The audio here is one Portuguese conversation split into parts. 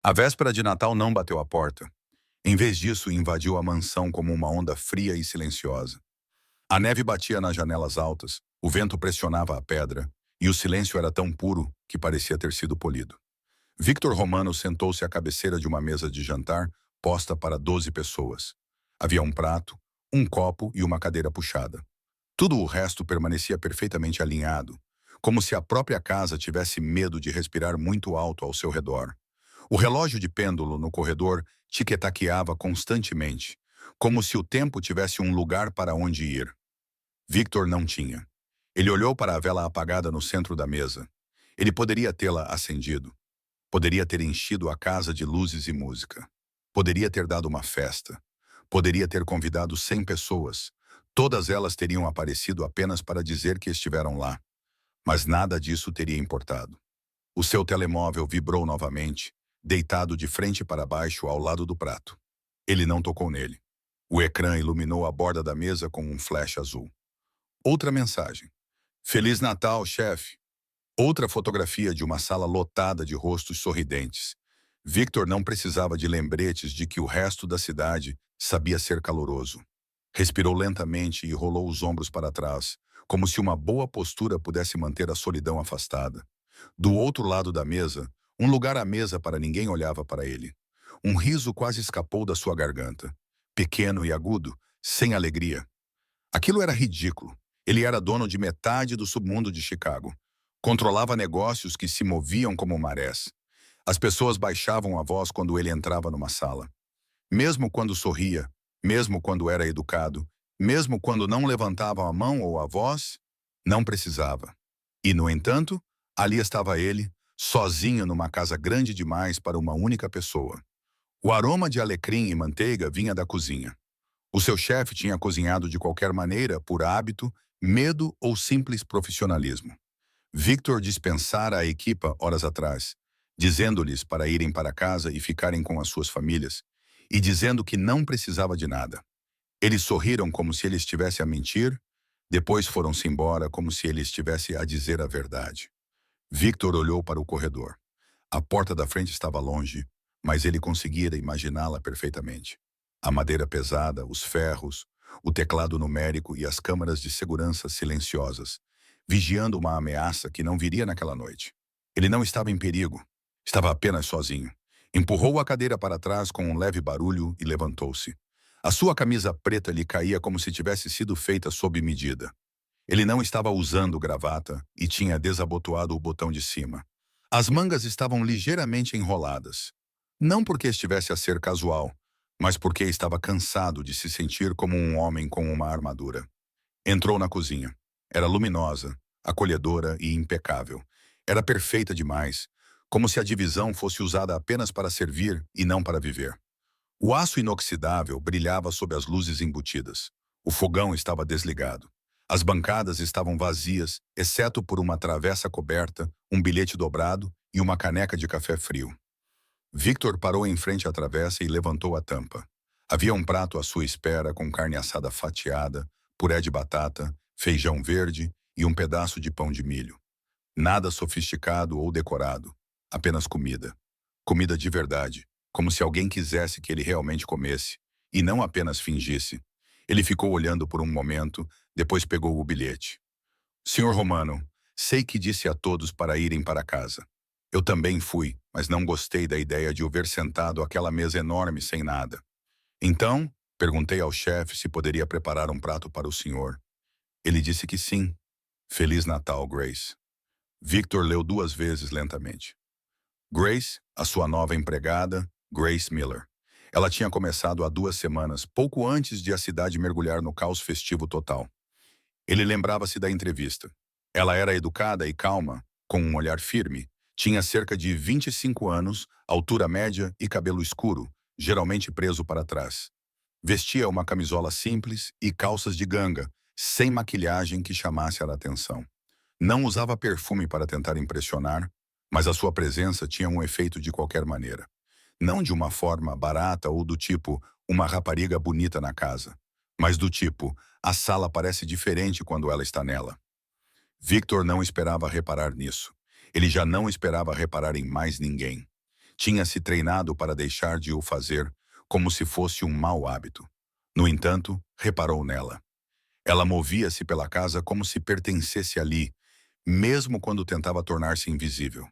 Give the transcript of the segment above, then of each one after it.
A véspera de Natal não bateu à porta. Em vez disso, invadiu a mansão como uma onda fria e silenciosa. A neve batia nas janelas altas, o vento pressionava a pedra, e o silêncio era tão puro que parecia ter sido polido. Victor Romano sentou-se à cabeceira de uma mesa de jantar posta para 12 pessoas. Havia um prato, um copo e uma cadeira puxada. Tudo o resto permanecia perfeitamente alinhado, como se a própria casa tivesse medo de respirar muito alto ao seu redor. O relógio de pêndulo no corredor tiquetaqueava constantemente, como se o tempo tivesse um lugar para onde ir. Victor não tinha. Ele olhou para a vela apagada no centro da mesa. Ele poderia tê-la acendido. Poderia ter enchido a casa de luzes e música. Poderia ter dado uma festa. Poderia ter convidado 100 pessoas. Todas elas teriam aparecido apenas para dizer que estiveram lá. Mas nada disso teria importado. O seu telemóvel vibrou novamente, deitado de frente para baixo ao lado do prato. Ele não tocou nele. O ecrã iluminou a borda da mesa com um flash azul. Outra mensagem. Feliz Natal, chefe. Outra fotografia de uma sala lotada de rostos sorridentes. Victor não precisava de lembretes de que o resto da cidade sabia ser caloroso. Respirou lentamente e rolou os ombros para trás, como se uma boa postura pudesse manter a solidão afastada. Do outro lado da mesa, um lugar à mesa para ninguém olhava para ele. Um riso quase escapou da sua garganta. Pequeno e agudo, sem alegria. Aquilo era ridículo. Ele era dono de metade do submundo de Chicago. Controlava negócios que se moviam como marés. As pessoas baixavam a voz quando ele entrava numa sala. Mesmo quando sorria, mesmo quando era educado, mesmo quando não levantava a mão ou a voz, não precisava. E, no entanto, ali estava ele, sozinho numa casa grande demais para uma única pessoa. O aroma de alecrim e manteiga vinha da cozinha. O seu chefe tinha cozinhado de qualquer maneira, por hábito, medo ou simples profissionalismo. Victor dispensara a equipa horas atrás, dizendo-lhes para irem para casa e ficarem com as suas famílias, e dizendo que não precisava de nada. Eles sorriram como se ele estivesse a mentir, depois foram-se embora como se ele estivesse a dizer a verdade. Victor olhou para o corredor. A porta da frente estava longe, mas ele conseguira imaginá-la perfeitamente. A madeira pesada, os ferros, o teclado numérico e as câmaras de segurança silenciosas, vigiando uma ameaça que não viria naquela noite. Ele não estava em perigo, estava apenas sozinho. Empurrou a cadeira para trás com um leve barulho e levantou-se. A sua camisa preta lhe caía como se tivesse sido feita sob medida. Ele não estava usando gravata e tinha desabotoado o botão de cima. As mangas estavam ligeiramente enroladas. Não porque estivesse a ser casual, mas porque estava cansado de se sentir como um homem com uma armadura. Entrou na cozinha. Era luminosa, acolhedora e impecável. Era perfeita demais, como se a divisão fosse usada apenas para servir e não para viver. O aço inoxidável brilhava sob as luzes embutidas. O fogão estava desligado. As bancadas estavam vazias, exceto por uma travessa coberta, um bilhete dobrado e uma caneca de café frio. Victor parou em frente à travessa e levantou a tampa. Havia um prato à sua espera com carne assada fatiada, puré de batata, feijão verde e um pedaço de pão de milho. Nada sofisticado ou decorado, apenas comida. Comida de verdade, como se alguém quisesse que ele realmente comesse, e não apenas fingisse. Ele ficou olhando por um momento, depois pegou o bilhete. Senhor Romano, sei que disse a todos para irem para casa. Eu também fui, mas não gostei da ideia de o ver sentado àquela mesa enorme sem nada. Então, perguntei ao chefe se poderia preparar um prato para o senhor. Ele disse que sim. Feliz Natal, Grace. Victor leu 2 vezes lentamente. Grace, a sua nova empregada, Grace Miller. Ela tinha começado há 2 semanas, pouco antes de a cidade mergulhar no caos festivo total. Ele lembrava-se da entrevista. Ela era educada e calma, com um olhar firme. Tinha cerca de 25 anos, altura média e cabelo escuro, geralmente preso para trás. Vestia uma camisola simples e calças de ganga, sem maquilhagem que chamasse a atenção. Não usava perfume para tentar impressionar, mas a sua presença tinha um efeito de qualquer maneira. Não de uma forma barata ou do tipo, uma rapariga bonita na casa, mas do tipo, a sala parece diferente quando ela está nela. Victor não esperava reparar nisso. Ele já não esperava reparar em mais ninguém. Tinha se treinado para deixar de o fazer como se fosse um mau hábito. No entanto, reparou nela. Ela movia-se pela casa como se pertencesse ali, mesmo quando tentava tornar-se invisível.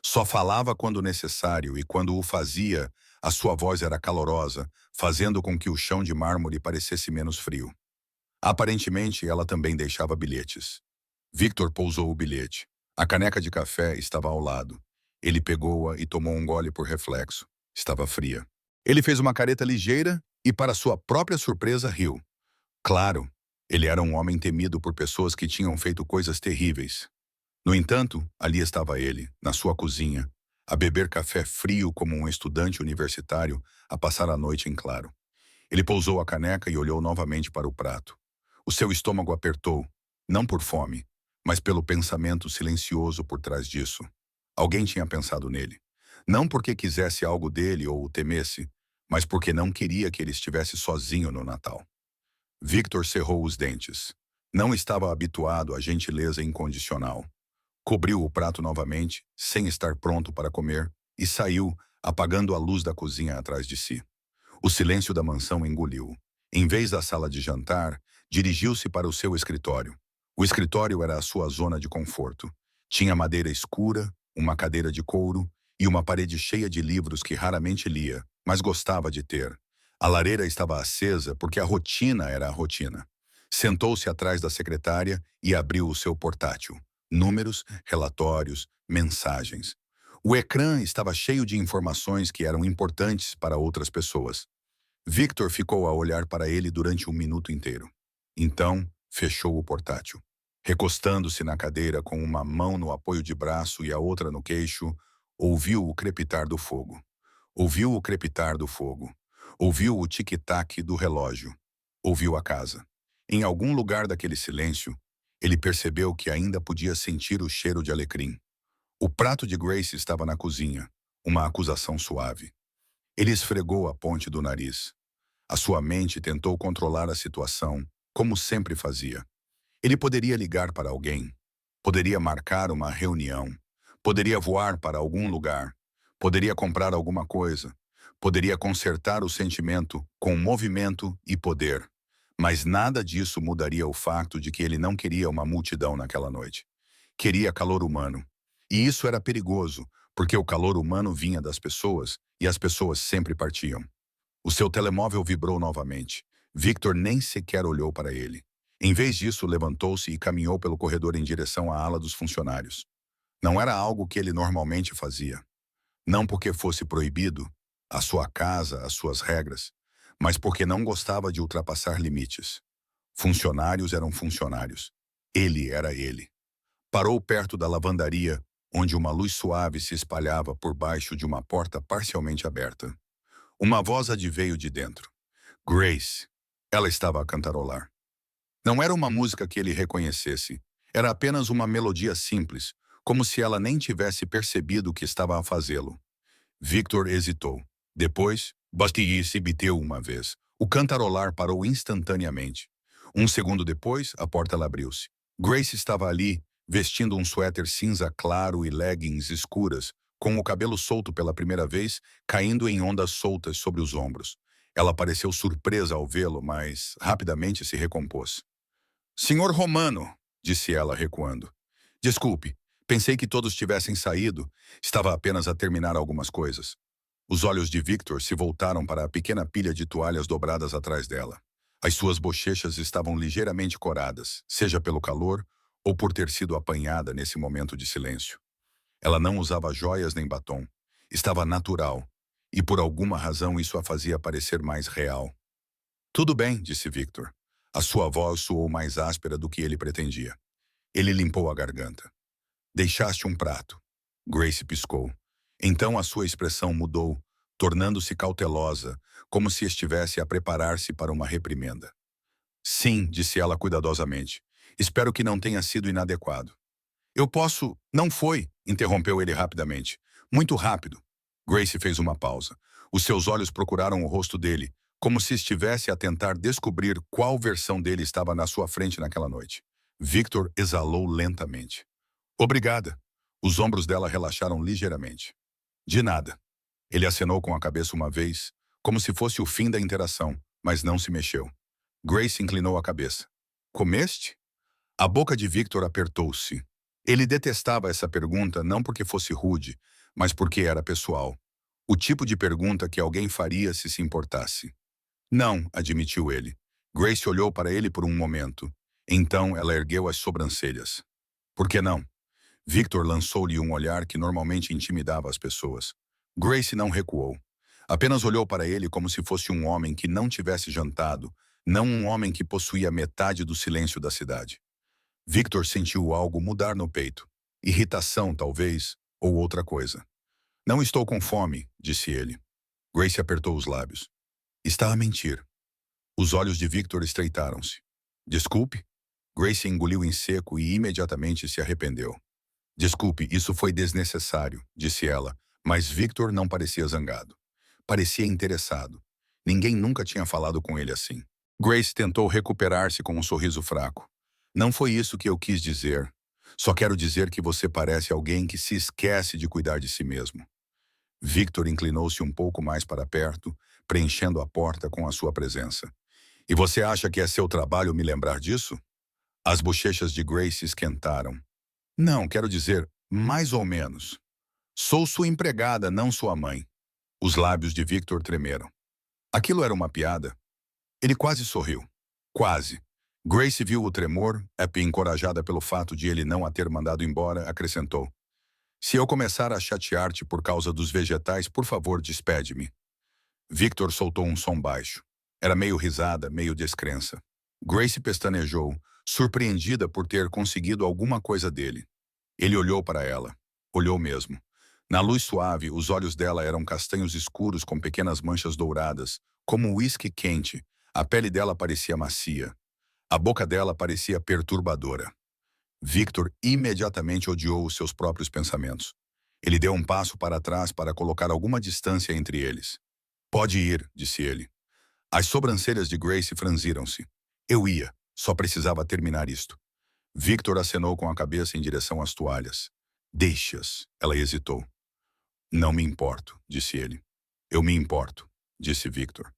Só falava quando necessário e quando o fazia, a sua voz era calorosa, fazendo com que o chão de mármore parecesse menos frio. Aparentemente, ela também deixava bilhetes. Victor pousou o bilhete. A caneca de café estava ao lado. Ele pegou-a e tomou um gole por reflexo. Estava fria. Ele fez uma careta ligeira e, para sua própria surpresa, riu. Claro, ele era um homem temido por pessoas que tinham feito coisas terríveis. No entanto, ali estava ele, na sua cozinha, a beber café frio como um estudante universitário, a passar a noite em claro. Ele pousou a caneca e olhou novamente para o prato. O seu estômago apertou, não por fome, mas pelo pensamento silencioso por trás disso. Alguém tinha pensado nele. Não porque quisesse algo dele ou o temesse, mas porque não queria que ele estivesse sozinho no Natal. Victor cerrou os dentes. Não estava habituado à gentileza incondicional. Cobriu o prato novamente, sem estar pronto para comer, e saiu, apagando a luz da cozinha atrás de si. O silêncio da mansão engoliu. Em vez da sala de jantar, dirigiu-se para o seu escritório. O escritório era a sua zona de conforto. Tinha madeira escura, uma cadeira de couro e uma parede cheia de livros que raramente lia, mas gostava de ter. A lareira estava acesa porque a rotina era a rotina. Sentou-se atrás da secretária e abriu o seu portátil. Números, relatórios, mensagens. O ecrã estava cheio de informações que eram importantes para outras pessoas. Victor ficou a olhar para ele durante um minuto inteiro. Então, fechou o portátil. Recostando-se na cadeira com uma mão no apoio de braço e a outra no queixo, ouviu o crepitar do fogo. Ouviu o crepitar do fogo. Ouviu o tic-tac do relógio. Ouviu a casa. Em algum lugar daquele silêncio, ele percebeu que ainda podia sentir o cheiro de alecrim. O prato de Grace estava na cozinha, uma acusação suave. Ele esfregou a ponte do nariz. A sua mente tentou controlar a situação, como sempre fazia. Ele poderia ligar para alguém, poderia marcar uma reunião, poderia voar para algum lugar, poderia comprar alguma coisa, poderia consertar o sentimento com movimento e poder. Mas nada disso mudaria o fato de que ele não queria uma multidão naquela noite. Queria calor humano. E isso era perigoso, porque o calor humano vinha das pessoas e as pessoas sempre partiam. O seu telemóvel vibrou novamente. Victor nem sequer olhou para ele. Em vez disso, levantou-se e caminhou pelo corredor em direção à ala dos funcionários. Não era algo que ele normalmente fazia. Não porque fosse proibido, a sua casa, as suas regras, mas porque não gostava de ultrapassar limites. Funcionários eram funcionários. Ele era ele. Parou perto da lavandaria, onde uma luz suave se espalhava por baixo de uma porta parcialmente aberta. Uma voz adveio de dentro. Grace. Ela estava a cantarolar. Não era uma música que ele reconhecesse. Era apenas uma melodia simples, como se ela nem tivesse percebido que estava a fazê-lo. Victor hesitou. Depois, Bastille se bateu uma vez. O cantarolar parou instantaneamente. Um segundo depois, a porta abriu-se. Grace estava ali, vestindo um suéter cinza claro e leggings escuras, com o cabelo solto pela primeira vez, caindo em ondas soltas sobre os ombros. Ela pareceu surpresa ao vê-lo, mas rapidamente se recompôs. Senhor Romano, disse ela, recuando. Desculpe, pensei que todos tivessem saído. Estava apenas a terminar algumas coisas. Os olhos de Victor se voltaram para a pequena pilha de toalhas dobradas atrás dela. As suas bochechas estavam ligeiramente coradas, seja pelo calor ou por ter sido apanhada nesse momento de silêncio. Ela não usava joias nem batom. Estava natural, e por alguma razão isso a fazia parecer mais real. Tudo bem, disse Victor. A sua voz soou mais áspera do que ele pretendia. Ele limpou a garganta. Deixaste um prato. Grace piscou. Então a sua expressão mudou, tornando-se cautelosa, como se estivesse a preparar-se para uma reprimenda. Sim, disse ela cuidadosamente. Espero que não tenha sido inadequado. Eu posso... Não foi, interrompeu ele rapidamente. Muito rápido. Grace fez uma pausa. Os seus olhos procuraram o rosto dele, como se estivesse a tentar descobrir qual versão dele estava na sua frente naquela noite. Victor exalou lentamente. Obrigada. Os ombros dela relaxaram ligeiramente. De nada. Ele acenou com a cabeça uma vez, como se fosse o fim da interação, mas não se mexeu. Grace inclinou a cabeça. Comeste? A boca de Victor apertou-se. Ele detestava essa pergunta não porque fosse rude, mas porque era pessoal. O tipo de pergunta que alguém faria se importasse. Não, admitiu ele. Grace olhou para ele por um momento. Então ela ergueu as sobrancelhas. Por que não? Victor lançou-lhe um olhar que normalmente intimidava as pessoas. Grace não recuou. Apenas olhou para ele como se fosse um homem que não tivesse jantado, não um homem que possuía metade do silêncio da cidade. Victor sentiu algo mudar no peito. Irritação, talvez, ou outra coisa. Não estou com fome, disse ele. Grace apertou os lábios. Está a mentir. Os olhos de Victor estreitaram-se. Desculpe? Grace engoliu em seco e imediatamente se arrependeu. Desculpe, isso foi desnecessário, disse ela, mas Victor não parecia zangado. Parecia interessado. Ninguém nunca tinha falado com ele assim. Grace tentou recuperar-se com um sorriso fraco. Não foi isso que eu quis dizer. Só quero dizer que você parece alguém que se esquece de cuidar de si mesmo. Victor inclinou-se um pouco mais para perto, preenchendo a porta com a sua presença. E você acha que é seu trabalho me lembrar disso? As bochechas de Grace esquentaram. Não, quero dizer, mais ou menos. Sou sua empregada, não sua mãe. Os lábios de Victor tremeram. Aquilo era uma piada? Ele quase sorriu. Quase. Grace viu o tremor, encorajada pelo fato de ele não a ter mandado embora, acrescentou. Se eu começar a chatear-te por causa dos vegetais, por favor, despede-me. Victor soltou um som baixo. Era meio risada, meio descrença. Grace pestanejou, surpreendida por ter conseguido alguma coisa dele. Ele olhou para ela. Olhou mesmo. Na luz suave, os olhos dela eram castanhos escuros com pequenas manchas douradas, como uísque quente. A pele dela parecia macia. A boca dela parecia perturbadora. Victor imediatamente odiou os seus próprios pensamentos. Ele deu um passo para trás para colocar alguma distância entre eles. Pode ir, disse ele. As sobrancelhas de Grace franziram-se. Eu ia, só precisava terminar isto. Victor acenou com a cabeça em direção às toalhas. Deixe-as, ela hesitou. Não me importo, disse ele. Eu me importo, disse Victor.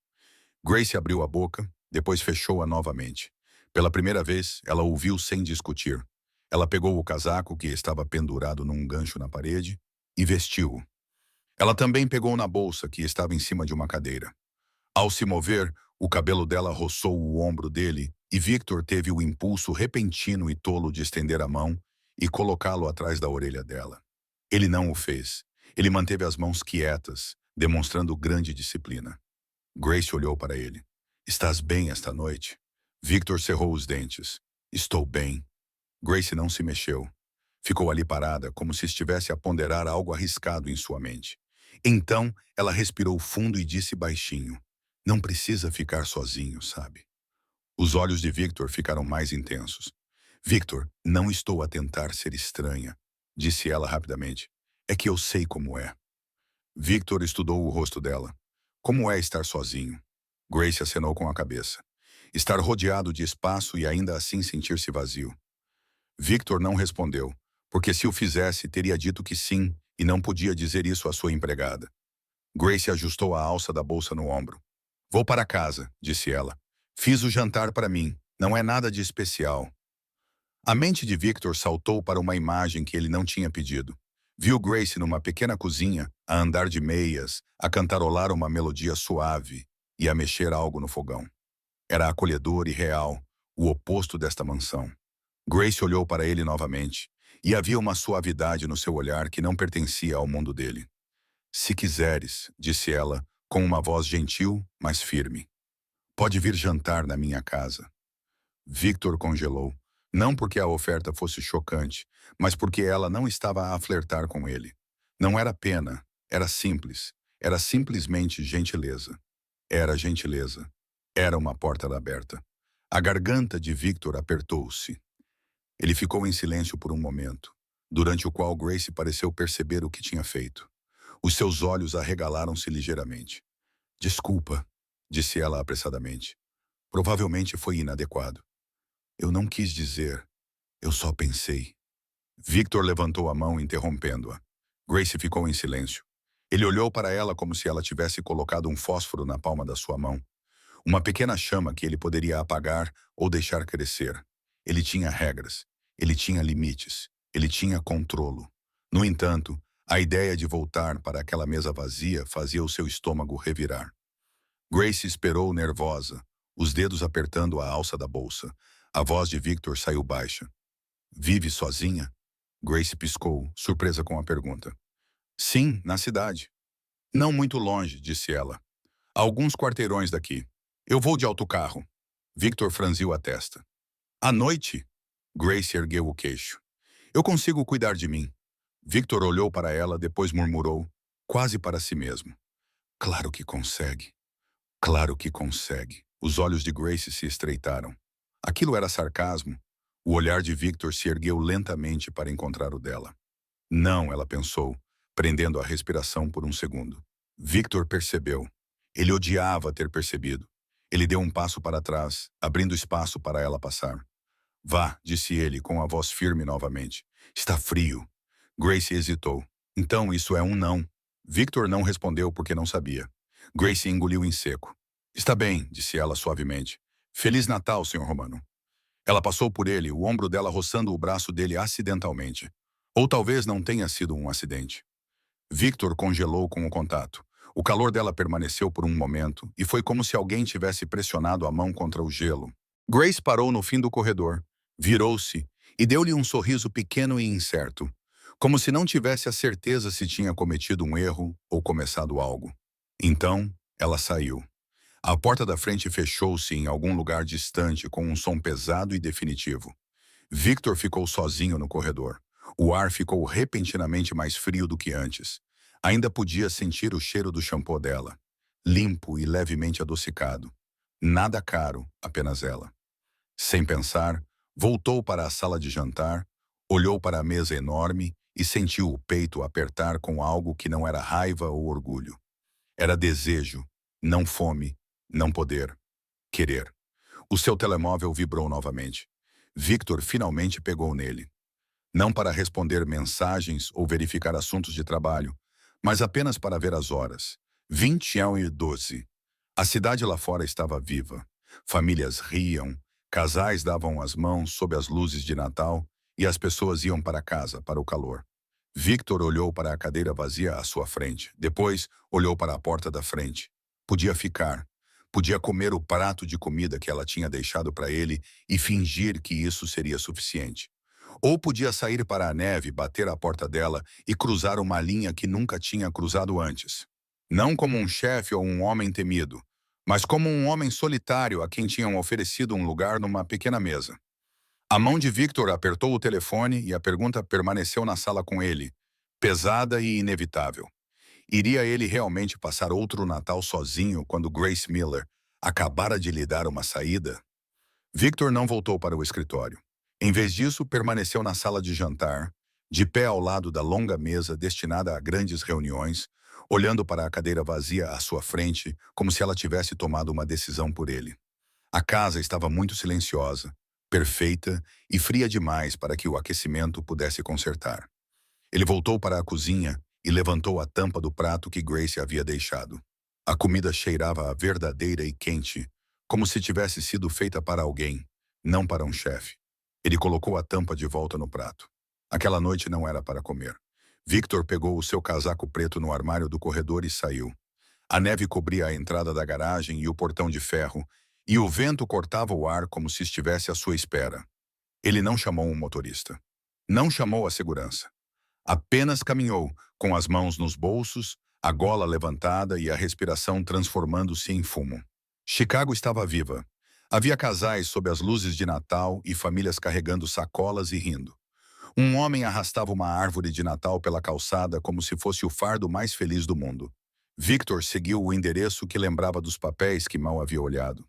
Grace abriu a boca, depois fechou-a novamente. Pela primeira vez, ela ouviu sem discutir. Ela pegou o casaco que estava pendurado num gancho na parede e vestiu-o. Ela também pegou na bolsa que estava em cima de uma cadeira. Ao se mover, o cabelo dela roçou o ombro dele e Victor teve o impulso repentino e tolo de estender a mão e colocá-lo atrás da orelha dela. Ele não o fez. Ele manteve as mãos quietas, demonstrando grande disciplina. Grace olhou para ele. Estás bem esta noite? Victor cerrou os dentes. Estou bem. Grace não se mexeu. Ficou ali parada, como se estivesse a ponderar algo arriscado em sua mente. Então, ela respirou fundo e disse baixinho. Não precisa ficar sozinho, sabe? Os olhos de Victor ficaram mais intensos. Victor, não estou a tentar ser estranha, disse ela rapidamente. É que eu sei como é. Victor estudou o rosto dela. Como é estar sozinho? Grace acenou com a cabeça. Estar rodeado de espaço e ainda assim sentir-se vazio. Victor não respondeu, porque se o fizesse, teria dito que sim, e não podia dizer isso à sua empregada. Grace ajustou a alça da bolsa no ombro. Vou para casa, disse ela. Fiz o jantar para mim, não é nada de especial. A mente de Victor saltou para uma imagem que ele não tinha pedido. Viu Grace numa pequena cozinha, a andar de meias, a cantarolar uma melodia suave e a mexer algo no fogão. Era acolhedor e real, o oposto desta mansão. Grace olhou para ele novamente, e havia uma suavidade no seu olhar que não pertencia ao mundo dele. Se quiseres, disse ela, com uma voz gentil, mas firme. Pode vir jantar na minha casa. Victor congelou, não porque a oferta fosse chocante, mas porque ela não estava a flertar com ele. Não era pena, era simples, era simplesmente gentileza. Era gentileza. Era uma porta aberta. A garganta de Victor apertou-se. Ele ficou em silêncio por um momento, durante o qual Grace pareceu perceber o que tinha feito. Os seus olhos arregalaram-se ligeiramente. Desculpa, disse ela apressadamente. Provavelmente foi inadequado. Eu não quis dizer. Eu só pensei. Victor levantou a mão interrompendo-a. Grace ficou em silêncio. Ele olhou para ela como se ela tivesse colocado um fósforo na palma da sua mão. Uma pequena chama que ele poderia apagar ou deixar crescer. Ele tinha regras. Ele tinha limites. Ele tinha controlo. No entanto, a ideia de voltar para aquela mesa vazia fazia o seu estômago revirar. Grace esperou nervosa, os dedos apertando a alça da bolsa. A voz de Victor saiu baixa. Vive sozinha? Grace piscou, surpresa com a pergunta. Sim, na cidade. Não muito longe, disse ela. A alguns quarteirões daqui. Eu vou de autocarro. Victor franziu a testa. À noite? Grace ergueu o queixo. Eu consigo cuidar de mim. Victor olhou para ela, depois murmurou, quase para si mesmo. Claro que consegue. Claro que consegue. Os olhos de Grace se estreitaram. Aquilo era sarcasmo. O olhar de Victor se ergueu lentamente para encontrar o dela. Não, ela pensou, prendendo a respiração por um segundo. Victor percebeu. Ele odiava ter percebido. Ele deu um passo para trás, abrindo espaço para ela passar. Vá, disse ele, com a voz firme novamente. Está frio. Grace hesitou. Então isso é um não. Victor não respondeu porque não sabia. Grace engoliu em seco. Está bem, disse ela suavemente. Feliz Natal, Sr. Romano. Ela passou por ele, o ombro dela roçando o braço dele acidentalmente. Ou talvez não tenha sido um acidente. Victor congelou com o contato. O calor dela permaneceu por um momento, e foi como se alguém tivesse pressionado a mão contra o gelo. Grace parou no fim do corredor, virou-se e deu-lhe um sorriso pequeno e incerto, como se não tivesse a certeza se tinha cometido um erro ou começado algo. Então, ela saiu. A porta da frente fechou-se em algum lugar distante com um som pesado e definitivo. Victor ficou sozinho no corredor. O ar ficou repentinamente mais frio do que antes. Ainda podia sentir o cheiro do shampoo dela, limpo e levemente adocicado. Nada caro, apenas ela. Sem pensar, voltou para a sala de jantar, olhou para a mesa enorme e sentiu o peito apertar com algo que não era raiva ou orgulho. Era desejo, não fome, não poder, querer. O seu telemóvel vibrou novamente. Victor finalmente pegou nele. Não para responder mensagens ou verificar assuntos de trabalho, mas apenas para ver as horas. 21h12. A cidade lá fora estava viva. Famílias riam, casais davam as mãos sob as luzes de Natal e as pessoas iam para casa, para o calor. Victor olhou para a cadeira vazia à sua frente. Depois, olhou para a porta da frente. Podia ficar. Podia comer o prato de comida que ela tinha deixado para ele e fingir que isso seria suficiente. Ou podia sair para a neve, bater à porta dela e cruzar uma linha que nunca tinha cruzado antes. Não como um chefe ou um homem temido, mas como um homem solitário a quem tinham oferecido um lugar numa pequena mesa. A mão de Victor apertou o telefone e a pergunta permaneceu na sala com ele, pesada e inevitável. Iria ele realmente passar outro Natal sozinho quando Grace Miller acabara de lhe dar uma saída? Victor não voltou para o escritório. Em vez disso, permaneceu na sala de jantar, de pé ao lado da longa mesa destinada a grandes reuniões, olhando para a cadeira vazia à sua frente, como se ela tivesse tomado uma decisão por ele. A casa estava muito silenciosa, perfeita e fria demais para que o aquecimento pudesse consertar. Ele voltou para a cozinha e levantou a tampa do prato que Grace havia deixado. A comida cheirava a verdadeira e quente, como se tivesse sido feita para alguém, não para um chefe. Ele colocou a tampa de volta no prato. Aquela noite não era para comer. Victor pegou o seu casaco preto no armário do corredor e saiu. A neve cobria a entrada da garagem e o portão de ferro, e o vento cortava o ar como se estivesse à sua espera. Ele não chamou um motorista. Não chamou a segurança. Apenas caminhou, com as mãos nos bolsos, a gola levantada e a respiração transformando-se em fumo. Chicago estava viva. Havia casais sob as luzes de Natal e famílias carregando sacolas e rindo. Um homem arrastava uma árvore de Natal pela calçada como se fosse o fardo mais feliz do mundo. Victor seguiu o endereço que lembrava dos papéis que mal havia olhado.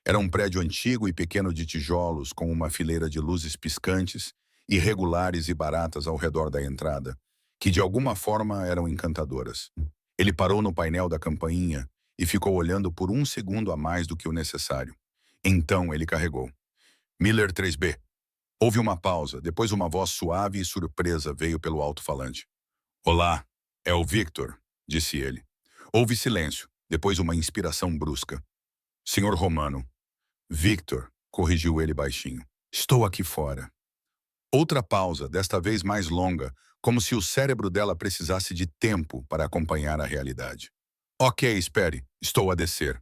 Era um prédio antigo e pequeno de tijolos com uma fileira de luzes piscantes, irregulares e baratas ao redor da entrada, que de alguma forma eram encantadoras. Ele parou no painel da campainha e ficou olhando por um segundo a mais do que o necessário. Então ele carregou. Miller 3B. Houve uma pausa, depois uma voz suave e surpresa veio pelo alto-falante. Olá, é o Victor. disse ele. Houve silêncio, depois uma inspiração brusca. Senhor Romano. Victor, corrigiu ele baixinho. Estou aqui fora. Outra pausa, desta vez mais longa, como se o cérebro dela precisasse de tempo para acompanhar a realidade. Ok, espere, estou a descer.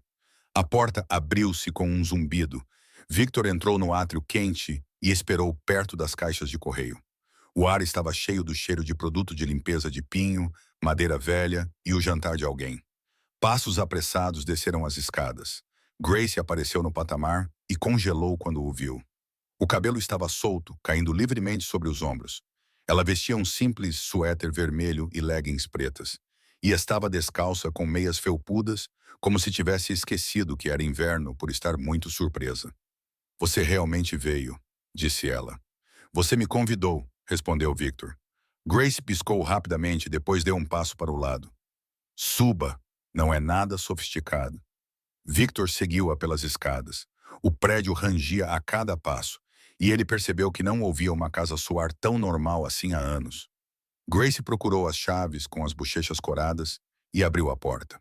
A porta abriu-se com um zumbido. Victor entrou no átrio quente e esperou perto das caixas de correio. O ar estava cheio do cheiro de produto de limpeza de pinho, madeira velha e o jantar de alguém. Passos apressados desceram as escadas. Grace apareceu no patamar e congelou quando o viu. O cabelo estava solto, caindo livremente sobre os ombros. Ela vestia um simples suéter vermelho e leggings pretas. E estava descalça com meias felpudas, como se tivesse esquecido que era inverno por estar muito surpresa. Você realmente veio, disse ela. Você me convidou, respondeu Victor. Grace piscou rapidamente e depois deu um passo para o lado. Suba, não é nada sofisticado. Victor seguiu-a pelas escadas. O prédio rangia a cada passo, e ele percebeu que não ouvia uma casa soar tão normal assim há anos. Grace procurou as chaves com as bochechas coradas e abriu a porta.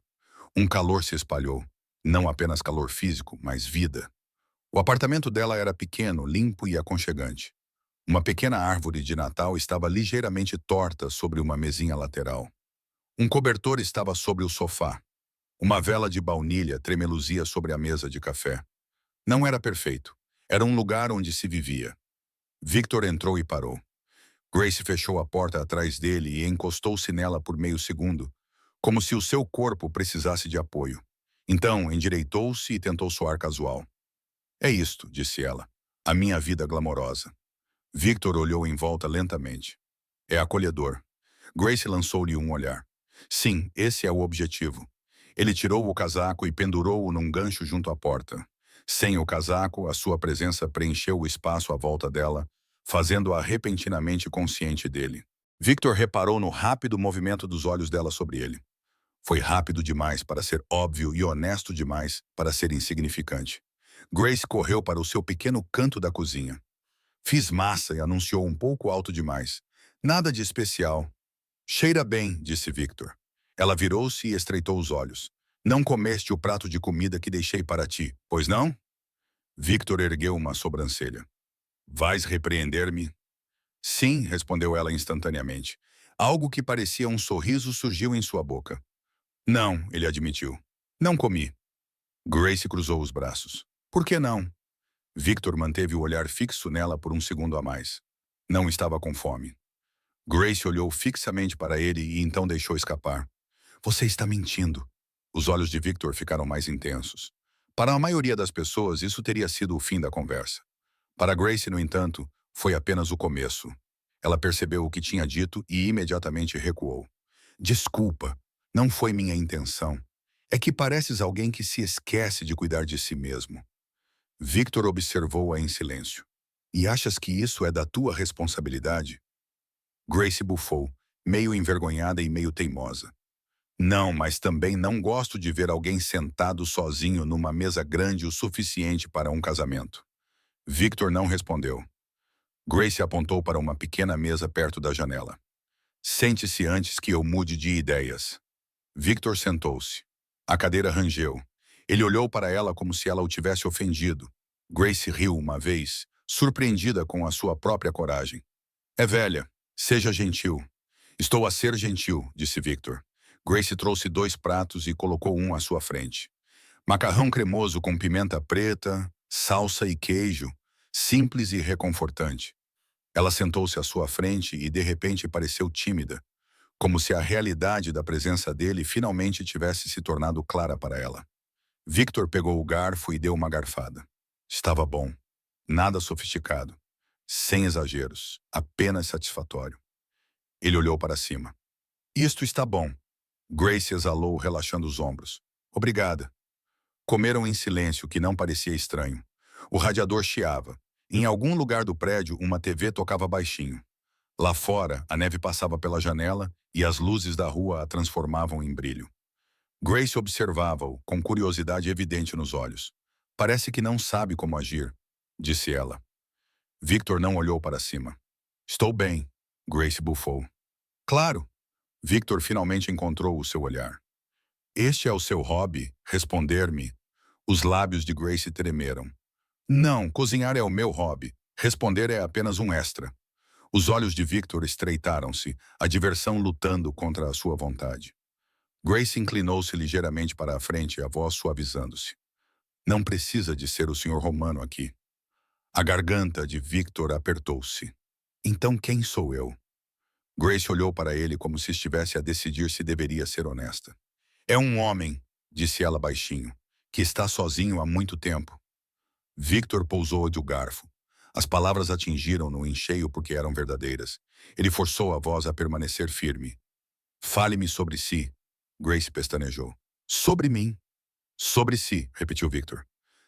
Um calor se espalhou, não apenas calor físico, mas vida. O apartamento dela era pequeno, limpo e aconchegante. Uma pequena árvore de Natal estava ligeiramente torta sobre uma mesinha lateral. Um cobertor estava sobre o sofá. Uma vela de baunilha tremeluzia sobre a mesa de café. Não era perfeito. Era um lugar onde se vivia. Victor entrou e parou. Grace fechou a porta atrás dele e encostou-se nela por meio segundo, como se o seu corpo precisasse de apoio. Então, endireitou-se e tentou soar casual. É isto, disse ela. A minha vida glamourosa. Victor olhou em volta lentamente. É acolhedor. Grace lançou-lhe um olhar. Sim, esse é o objetivo. Ele tirou o casaco e pendurou-o num gancho junto à porta. Sem o casaco, a sua presença preencheu o espaço à volta dela, fazendo-a repentinamente consciente dele. Victor reparou no rápido movimento dos olhos dela sobre ele. Foi rápido demais para ser óbvio e honesto demais para ser insignificante. Grace correu para o seu pequeno canto da cozinha. Fiz massa e anunciou um pouco alto demais. Nada de especial. Cheira bem, disse Victor. Ela virou-se e estreitou os olhos. Não comeste o prato de comida que deixei para ti, pois não? Victor ergueu uma sobrancelha. Vais repreender-me? Sim, respondeu ela instantaneamente. Algo que parecia um sorriso surgiu em sua boca. Não, ele admitiu. Não comi. Grace cruzou os braços. Por que não? Victor manteve o olhar fixo nela por um segundo a mais. Não estava com fome. Grace olhou fixamente para ele e então deixou escapar. Você está mentindo. Os olhos de Victor ficaram mais intensos. Para a maioria das pessoas, isso teria sido o fim da conversa. Para Grace, no entanto, foi apenas o começo. Ela percebeu o que tinha dito e imediatamente recuou. Desculpa, não foi minha intenção. É que pareces alguém que se esquece de cuidar de si mesmo. Victor observou-a em silêncio. E achas que isso é da tua responsabilidade? Grace bufou, meio envergonhada e meio teimosa. Não, mas também não gosto de ver alguém sentado sozinho numa mesa grande o suficiente para um casamento. Victor não respondeu. Grace apontou para uma pequena mesa perto da janela. Sente-se antes que eu mude de ideias. Victor sentou-se. A cadeira rangeu. Ele olhou para ela como se ela o tivesse ofendido. Grace riu uma vez, surpreendida com a sua própria coragem. É velha. Seja gentil. Estou a ser gentil, disse Victor. Grace trouxe 2 pratos e colocou um à sua frente. Macarrão cremoso com pimenta preta, salsa e queijo, simples e reconfortante. Ela sentou-se à sua frente e de repente pareceu tímida, como se a realidade da presença dele finalmente tivesse se tornado clara para ela. Victor pegou o garfo e deu uma garfada. Estava bom. Nada sofisticado. Sem exageros. Apenas satisfatório. Ele olhou para cima. Isto está bom. Grace exalou, relaxando os ombros. Obrigada. Comeram em silêncio, que não parecia estranho. O radiador chiava. Em algum lugar do prédio, uma TV tocava baixinho. Lá fora, a neve passava pela janela e as luzes da rua a transformavam em brilho. Grace observava-o, com curiosidade evidente nos olhos. Parece que não sabe como agir, disse ela. Victor não olhou para cima. Estou bem, Grace bufou. Claro. Victor finalmente encontrou o seu olhar. Este é o seu hobby? Responder-me. Os lábios de Grace tremeram. Não, cozinhar é o meu hobby. Responder é apenas um extra. Os olhos de Victor estreitaram-se, a diversão lutando contra a sua vontade. Grace inclinou-se ligeiramente para a frente, a voz suavizando-se. Não precisa de ser o senhor Romano aqui. A garganta de Victor apertou-se. Então quem sou eu? Grace olhou para ele como se estivesse a decidir se deveria ser honesta. É um homem, disse ela baixinho, que está sozinho há muito tempo. Victor pousou-lhe o garfo. As palavras atingiram-no em cheio porque eram verdadeiras. Ele forçou a voz a permanecer firme. Fale-me sobre si, Grace pestanejou. Sobre mim. Sobre si, repetiu Victor.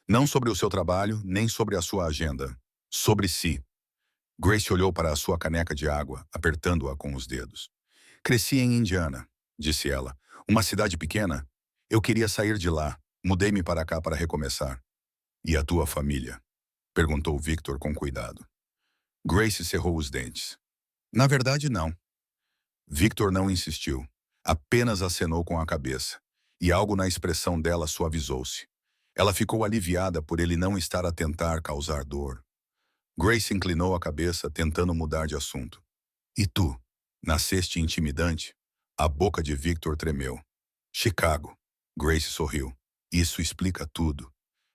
Não sobre o seu trabalho, nem sobre a sua agenda. Sobre si. Grace olhou para a sua caneca de água, apertando-a com os dedos. Cresci em Indiana, disse ela. Uma cidade pequena. Eu queria sair de lá. Mudei-me para cá para recomeçar. E a tua família? Perguntou Victor com cuidado. Grace cerrou os dentes. Na verdade, não. Victor não insistiu. Apenas acenou com a cabeça. E algo na expressão dela suavizou-se. Ela ficou aliviada por ele não estar a tentar causar dor. Grace inclinou a cabeça, tentando mudar de assunto. E tu? Nasceste intimidante? A boca de Victor tremeu. Chicago. Grace sorriu. Isso explica tudo.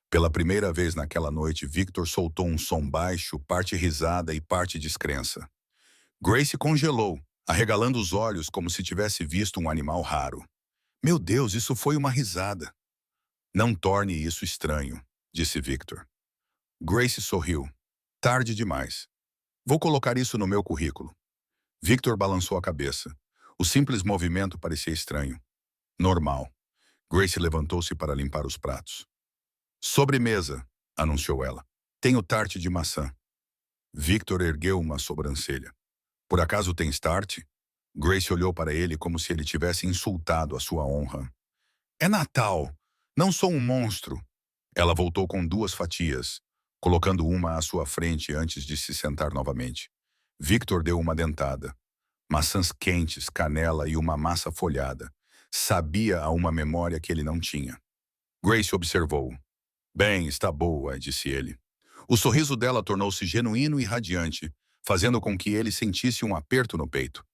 Pela primeira vez naquela noite, Victor soltou um som baixo, parte risada e parte descrença. Grace congelou, arregalando os olhos como se tivesse visto um animal raro. Meu Deus, isso foi uma risada. Não torne isso estranho, disse Victor. Grace sorriu. Tarde demais. Vou colocar isso no meu currículo. Victor balançou a cabeça. O simples movimento parecia estranho. Normal. Grace levantou-se para limpar os pratos. Sobremesa, anunciou ela. Tenho tarte de maçã. Victor ergueu uma sobrancelha. Por acaso tens tarte? Grace olhou para ele como se ele tivesse insultado a sua honra. É Natal. Não sou um monstro. Ela voltou com 2 fatias, colocando uma à sua frente antes de se sentar novamente. Victor deu uma dentada. Maçãs quentes, canela e uma massa folhada. Sabia a uma memória que ele não tinha. Grace observou. Bem, está boa, disse ele. O sorriso dela tornou-se genuíno e radiante, fazendo com que ele sentisse um aperto no peito.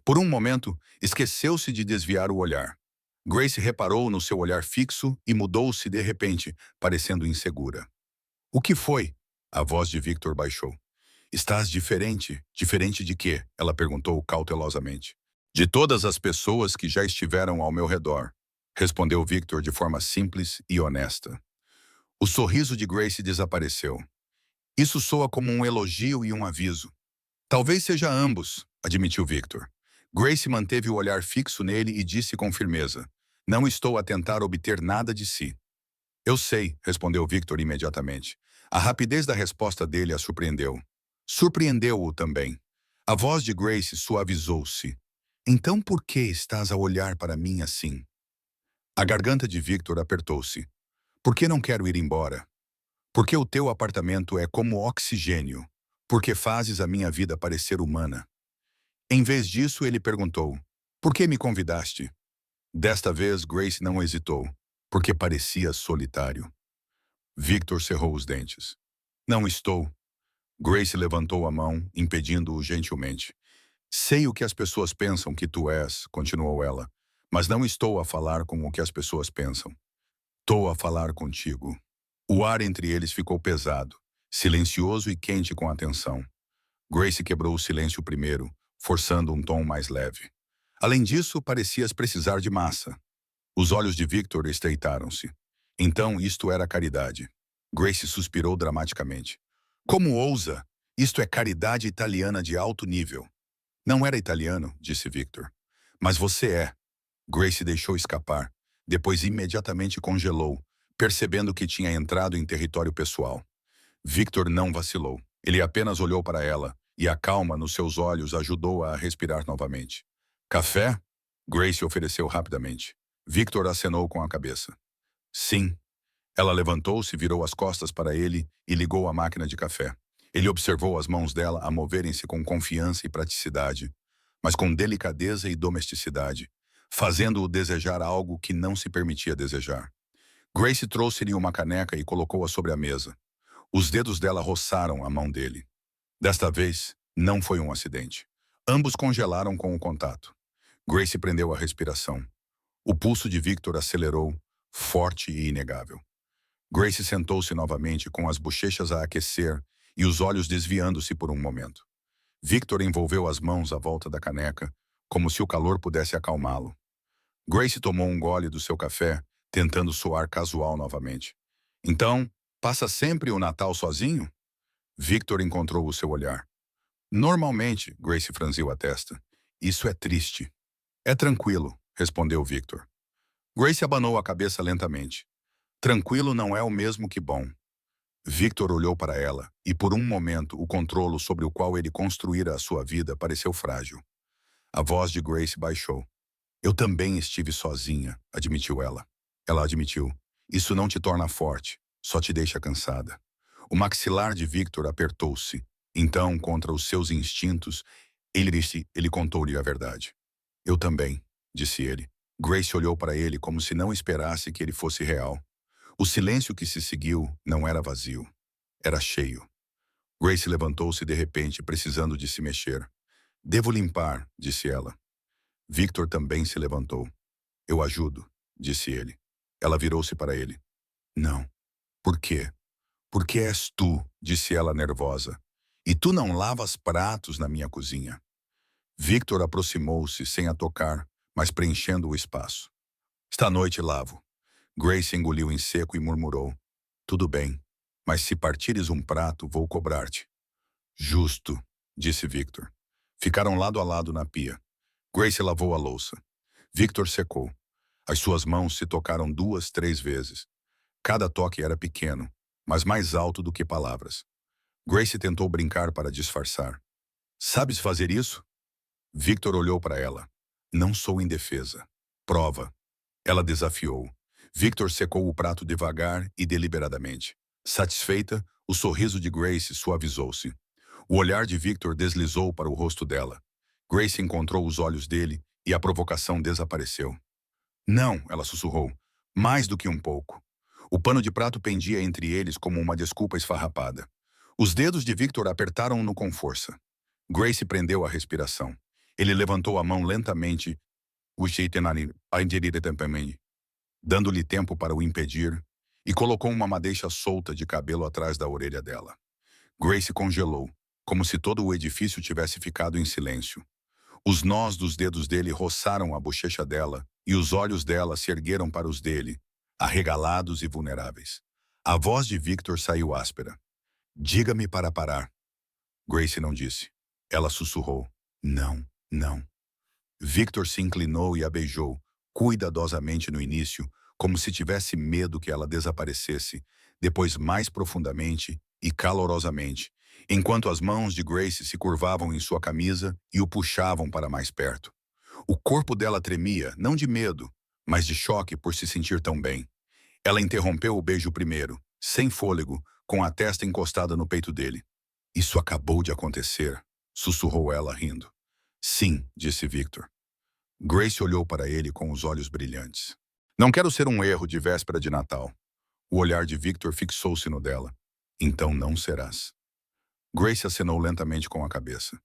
Por um momento, esqueceu-se de desviar o olhar. Grace reparou no seu olhar fixo e mudou-se de repente, parecendo insegura. O que foi? A voz de Victor baixou. Estás diferente? Diferente de quê? Ela perguntou cautelosamente. De todas as pessoas que já estiveram ao meu redor, respondeu Victor de forma simples e honesta. O sorriso de Grace desapareceu. Isso soa como um elogio e um aviso. Talvez seja ambos, admitiu Victor. Grace manteve o olhar fixo nele e disse com firmeza. Não estou a tentar obter nada de si. Eu sei, respondeu Victor imediatamente. A rapidez da resposta dele a surpreendeu. Surpreendeu-o também. A voz de Grace suavizou-se. Então por que estás a olhar para mim assim? A garganta de Victor apertou-se. Por que não quero ir embora? Porque o teu apartamento é como oxigênio. Porque fazes a minha vida parecer humana. Em vez disso, ele perguntou, por que me convidaste? Desta vez, Grace não hesitou, porque parecia solitário. Victor cerrou os dentes. Não estou. Grace levantou a mão, impedindo-o gentilmente. Sei o que as pessoas pensam que tu és, continuou ela, mas não estou a falar com o que as pessoas pensam. Estou a falar contigo. O ar entre eles ficou pesado, silencioso e quente com atenção. Grace quebrou o silêncio primeiro, forçando um tom mais leve. Além disso, parecias precisar de massa. Os olhos de Victor estreitaram-se. Então, isto era caridade. Grace suspirou dramaticamente. Como ousa? Isto é caridade italiana de alto nível. Não era italiano, disse Victor. Mas você é. Grace deixou escapar. Depois imediatamente congelou, percebendo que tinha entrado em território pessoal. Victor não vacilou. Ele apenas olhou para ela, e a calma nos seus olhos ajudou-a a respirar novamente. Café? Grace ofereceu rapidamente. Victor acenou com a cabeça. Sim. Ela levantou-se, virou as costas para ele e ligou a máquina de café. Ele observou as mãos dela a moverem-se com confiança e praticidade. mas com delicadeza e domesticidade, fazendo-o desejar algo que não se permitia desejar. Grace trouxe-lhe uma caneca e colocou-a sobre a mesa. Os dedos dela roçaram a mão dele. Desta vez, não foi um acidente. Ambos congelaram com o contato. Grace prendeu a respiração. O pulso de Victor acelerou, forte e inegável. Grace sentou-se novamente com as bochechas a aquecer e os olhos desviando-se por um momento. Victor envolveu as mãos à volta da caneca, como se o calor pudesse acalmá-lo. Grace tomou um gole do seu café, tentando soar casual novamente. Então, passa sempre o Natal sozinho? Victor encontrou o seu olhar. Normalmente, Grace franziu a testa. Isso é triste. É tranquilo, respondeu Victor. Grace abanou a cabeça lentamente. Tranquilo não é o mesmo que bom. Victor olhou para ela, e por um momento o controle sobre o qual ele construíra a sua vida pareceu frágil. A voz de Grace baixou. Eu também estive sozinha, admitiu ela. Ela admitiu. Isso não te torna forte, só te deixa cansada. O maxilar de Victor apertou-se. Então, contra os seus instintos, ele contou-lhe a verdade. Eu também, disse ele. Grace olhou para ele como se não esperasse que ele fosse real. O silêncio que se seguiu não era vazio. Era cheio. Grace levantou-se de repente, precisando de se mexer. Devo limpar, disse ela. Victor também se levantou. Eu ajudo, disse ele. Ela virou-se para ele. Não. Por quê? Porque és tu, disse ela nervosa. E tu não lavas pratos na minha cozinha. Victor aproximou-se sem a tocar, mas preenchendo o espaço. Esta noite lavo. Grace engoliu em seco e murmurou. Tudo bem, mas se partires um prato, vou cobrar-te. Justo, disse Victor. Ficaram lado a lado na pia. Grace lavou a louça. Victor secou. As suas mãos se tocaram 2, 3 vezes. Cada toque era pequeno, mas mais alto do que palavras. Grace tentou brincar para disfarçar. Sabes fazer isso? Victor olhou para ela. Não sou indefesa. Prova. Ela desafiou. Victor secou o prato devagar e deliberadamente. Satisfeita, o sorriso de Grace suavizou-se. O olhar de Victor deslizou para o rosto dela. Grace encontrou os olhos dele e a provocação desapareceu. Não, ela sussurrou. Mais do que um pouco. O pano de prato pendia entre eles como uma desculpa esfarrapada. Os dedos de Victor apertaram-no com força. Grace prendeu a respiração. Ele levantou a mão lentamente, dando-lhe tempo para o impedir, e colocou uma madeixa solta de cabelo atrás da orelha dela. Grace congelou, como se todo o edifício tivesse ficado em silêncio. Os nós dos dedos dele roçaram a bochecha dela, e os olhos dela se ergueram para os dele, arregalados e vulneráveis. A voz de Victor saiu áspera. Diga-me para parar. Grace não disse. Ela sussurrou. Não, não. Victor se inclinou e a beijou, cuidadosamente no início, como se tivesse medo que ela desaparecesse, depois mais profundamente e calorosamente, enquanto as mãos de Grace se curvavam em sua camisa e o puxavam para mais perto. O corpo dela tremia, não de medo, mas de choque por se sentir tão bem. Ela interrompeu o beijo primeiro, sem fôlego, com a testa encostada no peito dele. Isso acabou de acontecer, sussurrou ela rindo. Sim, disse Victor. Grace olhou para ele com os olhos brilhantes. Não quero ser um erro de véspera de Natal. O olhar de Victor fixou-se no dela. Então não serás. Grace acenou lentamente com a cabeça.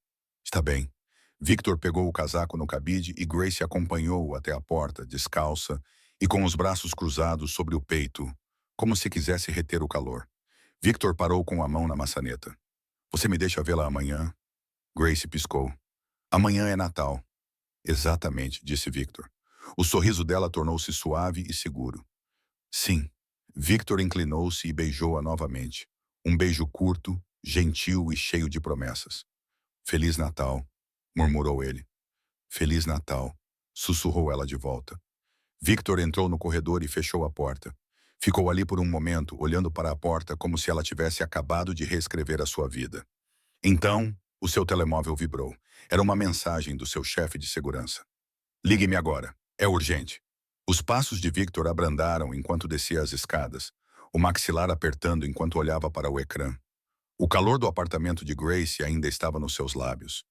Está bem. Victor pegou o casaco no cabide e Grace acompanhou-o até a porta, descalça e com os braços cruzados sobre o peito, como se quisesse reter o calor. Victor parou com a mão na maçaneta. Você me deixa vê-la amanhã? Grace piscou. Amanhã é Natal. Exatamente, disse Victor. O sorriso dela tornou-se suave e seguro. Sim. Victor inclinou-se e beijou-a novamente. Um beijo curto, gentil e cheio de promessas. Feliz Natal, murmurou ele. Feliz Natal, sussurrou ela de volta. Victor entrou no corredor e fechou a porta. Ficou ali por um momento, olhando para a porta como se ela tivesse acabado de reescrever a sua vida. Então, o seu telemóvel vibrou. Era uma mensagem do seu chefe de segurança. Ligue-me agora. É urgente. Os passos de Victor abrandaram enquanto descia as escadas, o maxilar apertando enquanto olhava para o ecrã. O calor do apartamento de Grace ainda estava nos seus lábios.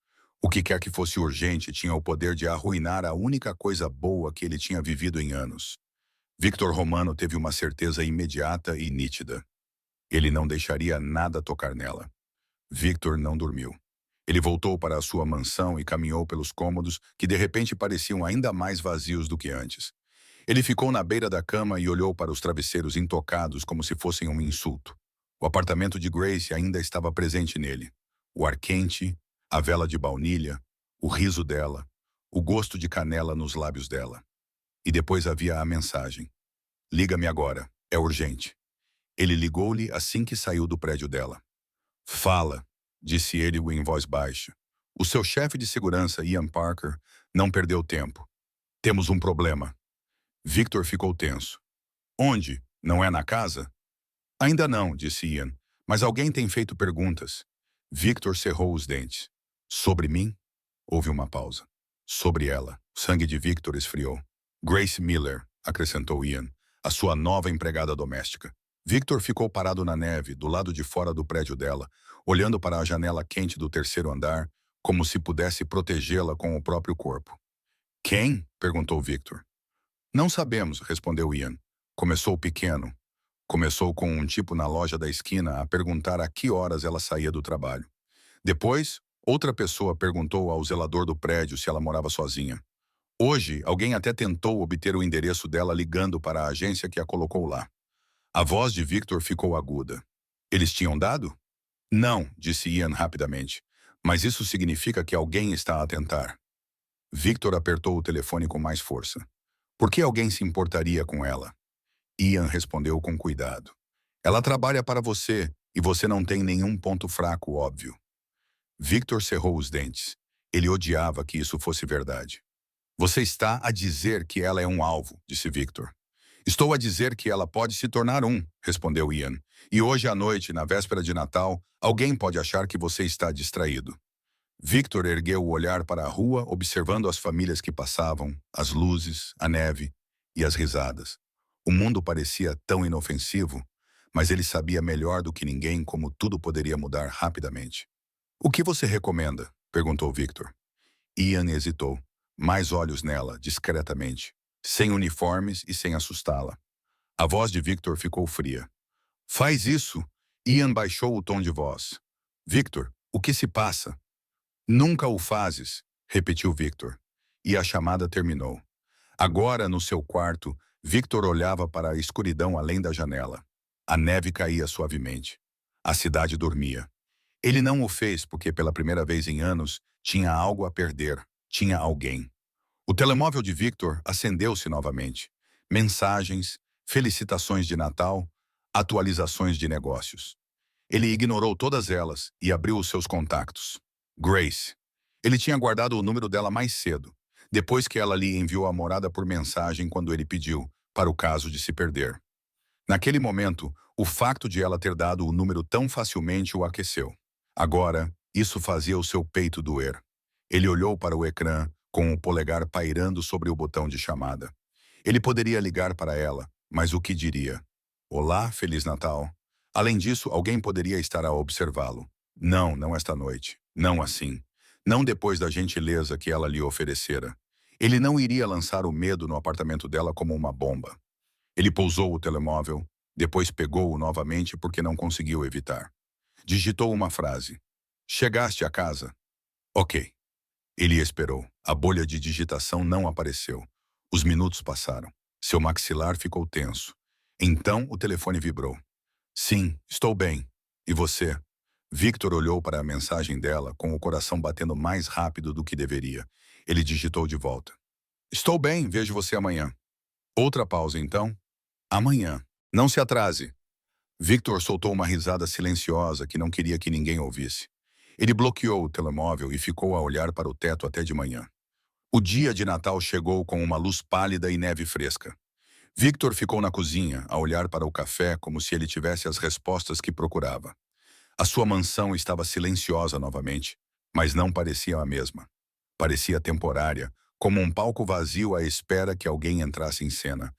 O que quer que fosse urgente tinha o poder de arruinar a única coisa boa que ele tinha vivido em anos. Victor Romano teve uma certeza imediata e nítida. Ele não deixaria nada tocar nela. Victor não dormiu. Ele voltou para a sua mansão e caminhou pelos cômodos que de repente pareciam ainda mais vazios do que antes. Ele ficou na beira da cama e olhou para os travesseiros intocados como se fossem um insulto. O apartamento de Grace ainda estava presente nele. O ar quente, a vela de baunilha, o riso dela, o gosto de canela nos lábios dela. E depois havia a mensagem. Liga-me agora, é urgente. Ele ligou-lhe assim que saiu do prédio dela. Fala, disse ele em voz baixa. O seu chefe de segurança, Ian Parker, não perdeu tempo. Temos um problema. Victor ficou tenso. Onde? Não é na casa? Ainda não, disse Ian, mas alguém tem feito perguntas. Victor cerrou os dentes. Sobre mim? Houve uma pausa. Sobre ela. O sangue de Victor esfriou. Grace Miller, acrescentou Ian, a sua nova empregada doméstica. Victor ficou parado na neve, do lado de fora do prédio dela, olhando para a janela quente do terceiro andar, como se pudesse protegê-la com o próprio corpo. Quem? Perguntou Victor. Não sabemos, respondeu Ian. Começou pequeno. Começou com um tipo na loja da esquina a perguntar a que horas ela saía do trabalho. Depois, outra pessoa perguntou ao zelador do prédio se ela morava sozinha. Hoje, alguém até tentou obter o endereço dela ligando para a agência que a colocou lá. A voz de Victor ficou aguda. Eles tinham dado? Não, disse Ian rapidamente. Mas isso significa que alguém está a tentar. Victor apertou o telefone com mais força. Por que alguém se importaria com ela? Ian respondeu com cuidado. Ela trabalha para você e você não tem nenhum ponto fraco, óbvio. Victor cerrou os dentes. Ele odiava que isso fosse verdade. Você está a dizer que ela é um alvo, disse Victor. Estou a dizer que ela pode se tornar um, respondeu Ian. E hoje à noite, na véspera de Natal, alguém pode achar que você está distraído. Victor ergueu o olhar para a rua, observando as famílias que passavam, as luzes, a neve e as risadas. O mundo parecia tão inofensivo, mas ele sabia melhor do que ninguém como tudo poderia mudar rapidamente. O que você recomenda? Perguntou Victor. Ian hesitou. Mais olhos nela, discretamente, sem uniformes e sem assustá-la. A voz de Victor ficou fria. Faz isso! Ian baixou o tom de voz. Victor, o que se passa? Nunca o fazes, repetiu Victor. E a chamada terminou. Agora, no seu quarto, Victor olhava para a escuridão além da janela. A neve caía suavemente. A cidade dormia. Ele não o fez porque, pela primeira vez em anos, tinha algo a perder. Tinha alguém. O telemóvel de Victor acendeu-se novamente. Mensagens, felicitações de Natal, atualizações de negócios. Ele ignorou todas elas e abriu os seus contactos. Grace. Ele tinha guardado o número dela mais cedo, depois que ela lhe enviou a morada por mensagem quando ele pediu, para o caso de se perder. Naquele momento, o facto de ela ter dado o número tão facilmente o aqueceu. Agora, isso fazia o seu peito doer. Ele olhou para o ecrã, com o polegar pairando sobre o botão de chamada. Ele poderia ligar para ela, mas o que diria? Olá, Feliz Natal. Além disso, alguém poderia estar a observá-lo. Não, não esta noite. Não assim. Não depois da gentileza que ela lhe oferecera. Ele não iria lançar o medo no apartamento dela como uma bomba. Ele pousou o telemóvel, depois pegou-o novamente porque não conseguiu evitar. Digitou uma frase. Chegaste a casa? Ok. Ele esperou. A bolha de digitação não apareceu. Os minutos passaram. Seu maxilar ficou tenso. Então o telefone vibrou. Sim, estou bem. E você? Victor olhou para a mensagem dela com o coração batendo mais rápido do que deveria. Ele digitou de volta. Estou bem, vejo você amanhã. Outra pausa, então? Amanhã. Não se atrase. Victor soltou uma risada silenciosa que não queria que ninguém ouvisse. Ele bloqueou o telemóvel e ficou a olhar para o teto até de manhã. O dia de Natal chegou com uma luz pálida e neve fresca. Victor ficou na cozinha, a olhar para o café como se ele tivesse as respostas que procurava. A sua mansão estava silenciosa novamente, mas não parecia a mesma. Parecia temporária, como um palco vazio à espera que alguém entrasse em cena.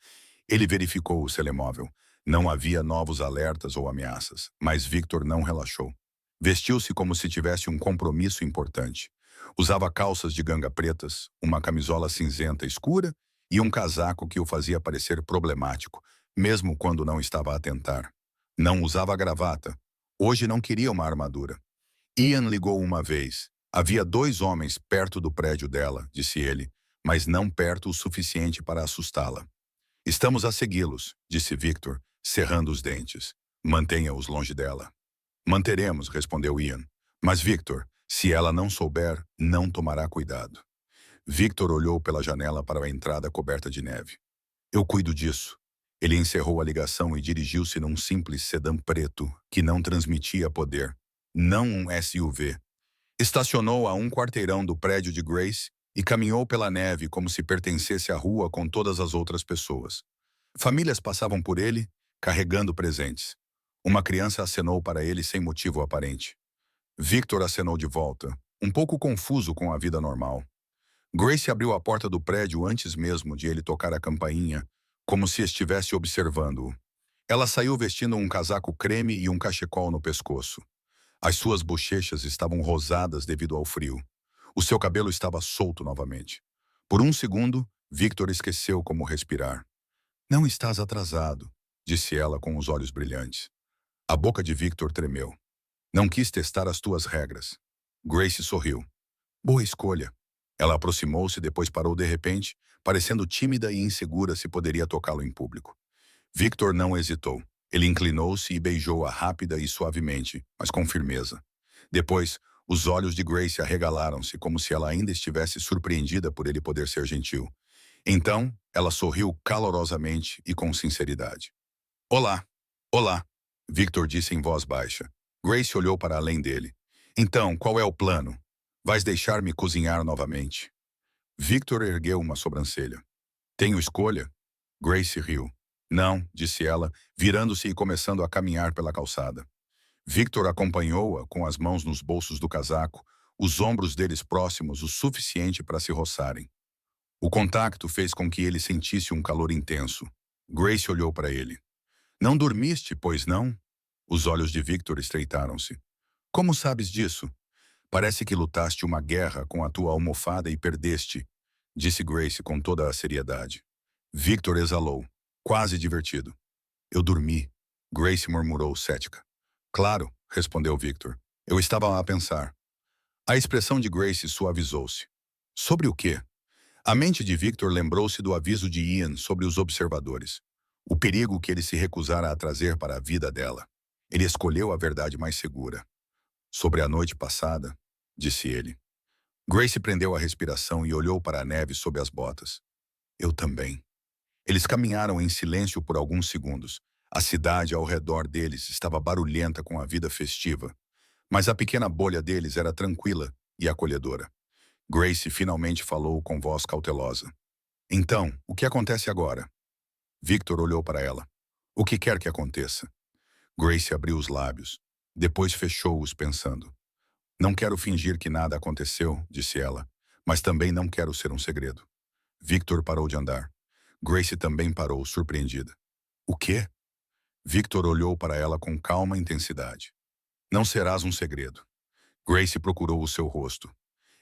Ele verificou o telemóvel. Não havia novos alertas ou ameaças, mas Victor não relaxou. Vestiu-se como se tivesse um compromisso importante. Usava calças de ganga pretas, uma camisola cinzenta escura e um casaco que o fazia parecer problemático, mesmo quando não estava a tentar. Não usava gravata. Hoje não queria uma armadura. Ian ligou uma vez. Havia 2 homens perto do prédio dela, disse ele, mas não perto o suficiente para assustá-la. Estamos a segui-los, disse Victor, cerrando os dentes. Mantenha-os longe dela. Manteremos, respondeu Ian. Mas Victor, se ela não souber, não tomará cuidado. Victor olhou pela janela para a entrada coberta de neve. Eu cuido disso. Ele encerrou a ligação e dirigiu-se num simples sedã preto que não transmitia poder. Não um SUV. Estacionou a um quarteirão do prédio de Grace e caminhou pela neve como se pertencesse à rua com todas as outras pessoas. Famílias passavam por ele, carregando presentes. Uma criança acenou para ele sem motivo aparente. Victor acenou de volta, um pouco confuso com a vida normal. Grace abriu a porta do prédio antes mesmo de ele tocar a campainha, como se estivesse observando-o. Ela saiu vestindo um casaco creme e um cachecol no pescoço. As suas bochechas estavam rosadas devido ao frio. O seu cabelo estava solto novamente. Por um segundo, Victor esqueceu como respirar. Não estás atrasado, disse ela com os olhos brilhantes. A boca de Victor tremeu. Não quis testar as tuas regras. Grace sorriu. Boa escolha. Ela aproximou-se e depois parou de repente, parecendo tímida e insegura se poderia tocá-lo em público. Victor não hesitou. Ele inclinou-se e beijou-a rápida e suavemente, mas com firmeza. Depois, os olhos de Grace arregalaram-se como se ela ainda estivesse surpreendida por ele poder ser gentil. Então, ela sorriu calorosamente e com sinceridade. Olá, olá, Victor disse em voz baixa. Grace olhou para além dele. Então, qual é o plano? Vais deixar-me cozinhar novamente? Victor ergueu uma sobrancelha. Tenho escolha? Grace riu. Não, disse ela, virando-se e começando a caminhar pela calçada. Victor acompanhou-a com as mãos nos bolsos do casaco, os ombros deles próximos o suficiente para se roçarem. O contacto fez com que ele sentisse um calor intenso. Grace olhou para ele. Não dormiste, pois não? Os olhos de Victor estreitaram-se. Como sabes disso? Parece que lutaste uma guerra com a tua almofada e perdeste, disse Grace com toda a seriedade. Victor exalou, quase divertido. Eu dormi, Grace murmurou cética. Claro, respondeu Victor. Eu estava a pensar. A expressão de Grace suavizou-se. Sobre o quê? A mente de Victor lembrou-se do aviso de Ian sobre os observadores. O perigo que ele se recusara a trazer para a vida dela. Ele escolheu a verdade mais segura. Sobre a noite passada, disse ele. Grace prendeu a respiração e olhou para a neve sob as botas. Eu também. Eles caminharam em silêncio por alguns segundos. A cidade ao redor deles estava barulhenta com a vida festiva, mas a pequena bolha deles era tranquila e acolhedora. Grace finalmente falou com voz cautelosa. Então, o que acontece agora? Victor olhou para ela. O que quer que aconteça? Grace abriu os lábios. Depois fechou-os pensando. Não quero fingir que nada aconteceu, disse ela, mas também não quero ser um segredo. Victor parou de andar. Grace também parou, surpreendida. O quê? Victor olhou para ela com calma e intensidade. Não serás um segredo. Grace procurou o seu rosto.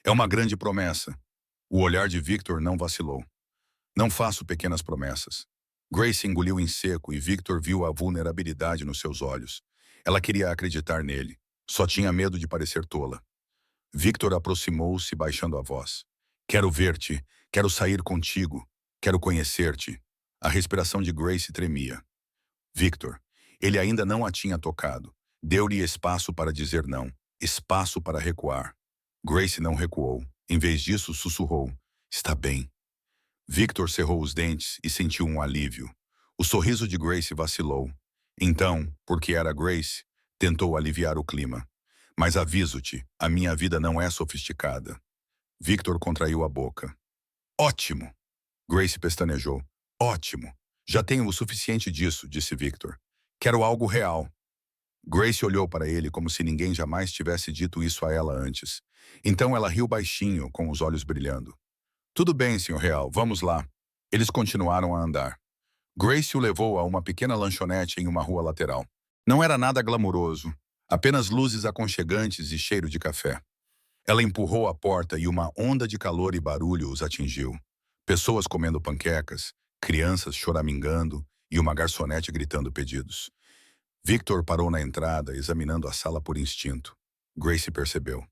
É uma grande promessa. O olhar de Victor não vacilou. Não faço pequenas promessas. Grace engoliu em seco e Victor viu a vulnerabilidade nos seus olhos. Ela queria acreditar nele. Só tinha medo de parecer tola. Victor aproximou-se, baixando a voz. Quero ver-te. Quero sair contigo. Quero conhecer-te. A respiração de Grace tremia. Victor, ele ainda não a tinha tocado. Deu-lhe espaço para dizer não. Espaço para recuar. Grace não recuou. Em vez disso, sussurrou. Está bem. Victor cerrou os dentes e sentiu um alívio. O sorriso de Grace vacilou. Então, porque era Grace, tentou aliviar o clima. Mas aviso-te, a minha vida não é sofisticada. Victor contraiu a boca. Ótimo! Grace pestanejou. Ótimo! Já tenho o suficiente disso, disse Victor. Quero algo real. Grace olhou para ele como se ninguém jamais tivesse dito isso a ela antes. Então ela riu baixinho, com os olhos brilhando. Tudo bem, Sr. Real, vamos lá. Eles continuaram a andar. Grace o levou a uma pequena lanchonete em uma rua lateral. Não era nada glamuroso, apenas luzes aconchegantes e cheiro de café. Ela empurrou a porta e uma onda de calor e barulho os atingiu. Pessoas comendo panquecas, crianças choramingando e uma garçonete gritando pedidos. Victor parou na entrada, examinando a sala por instinto. Grace percebeu.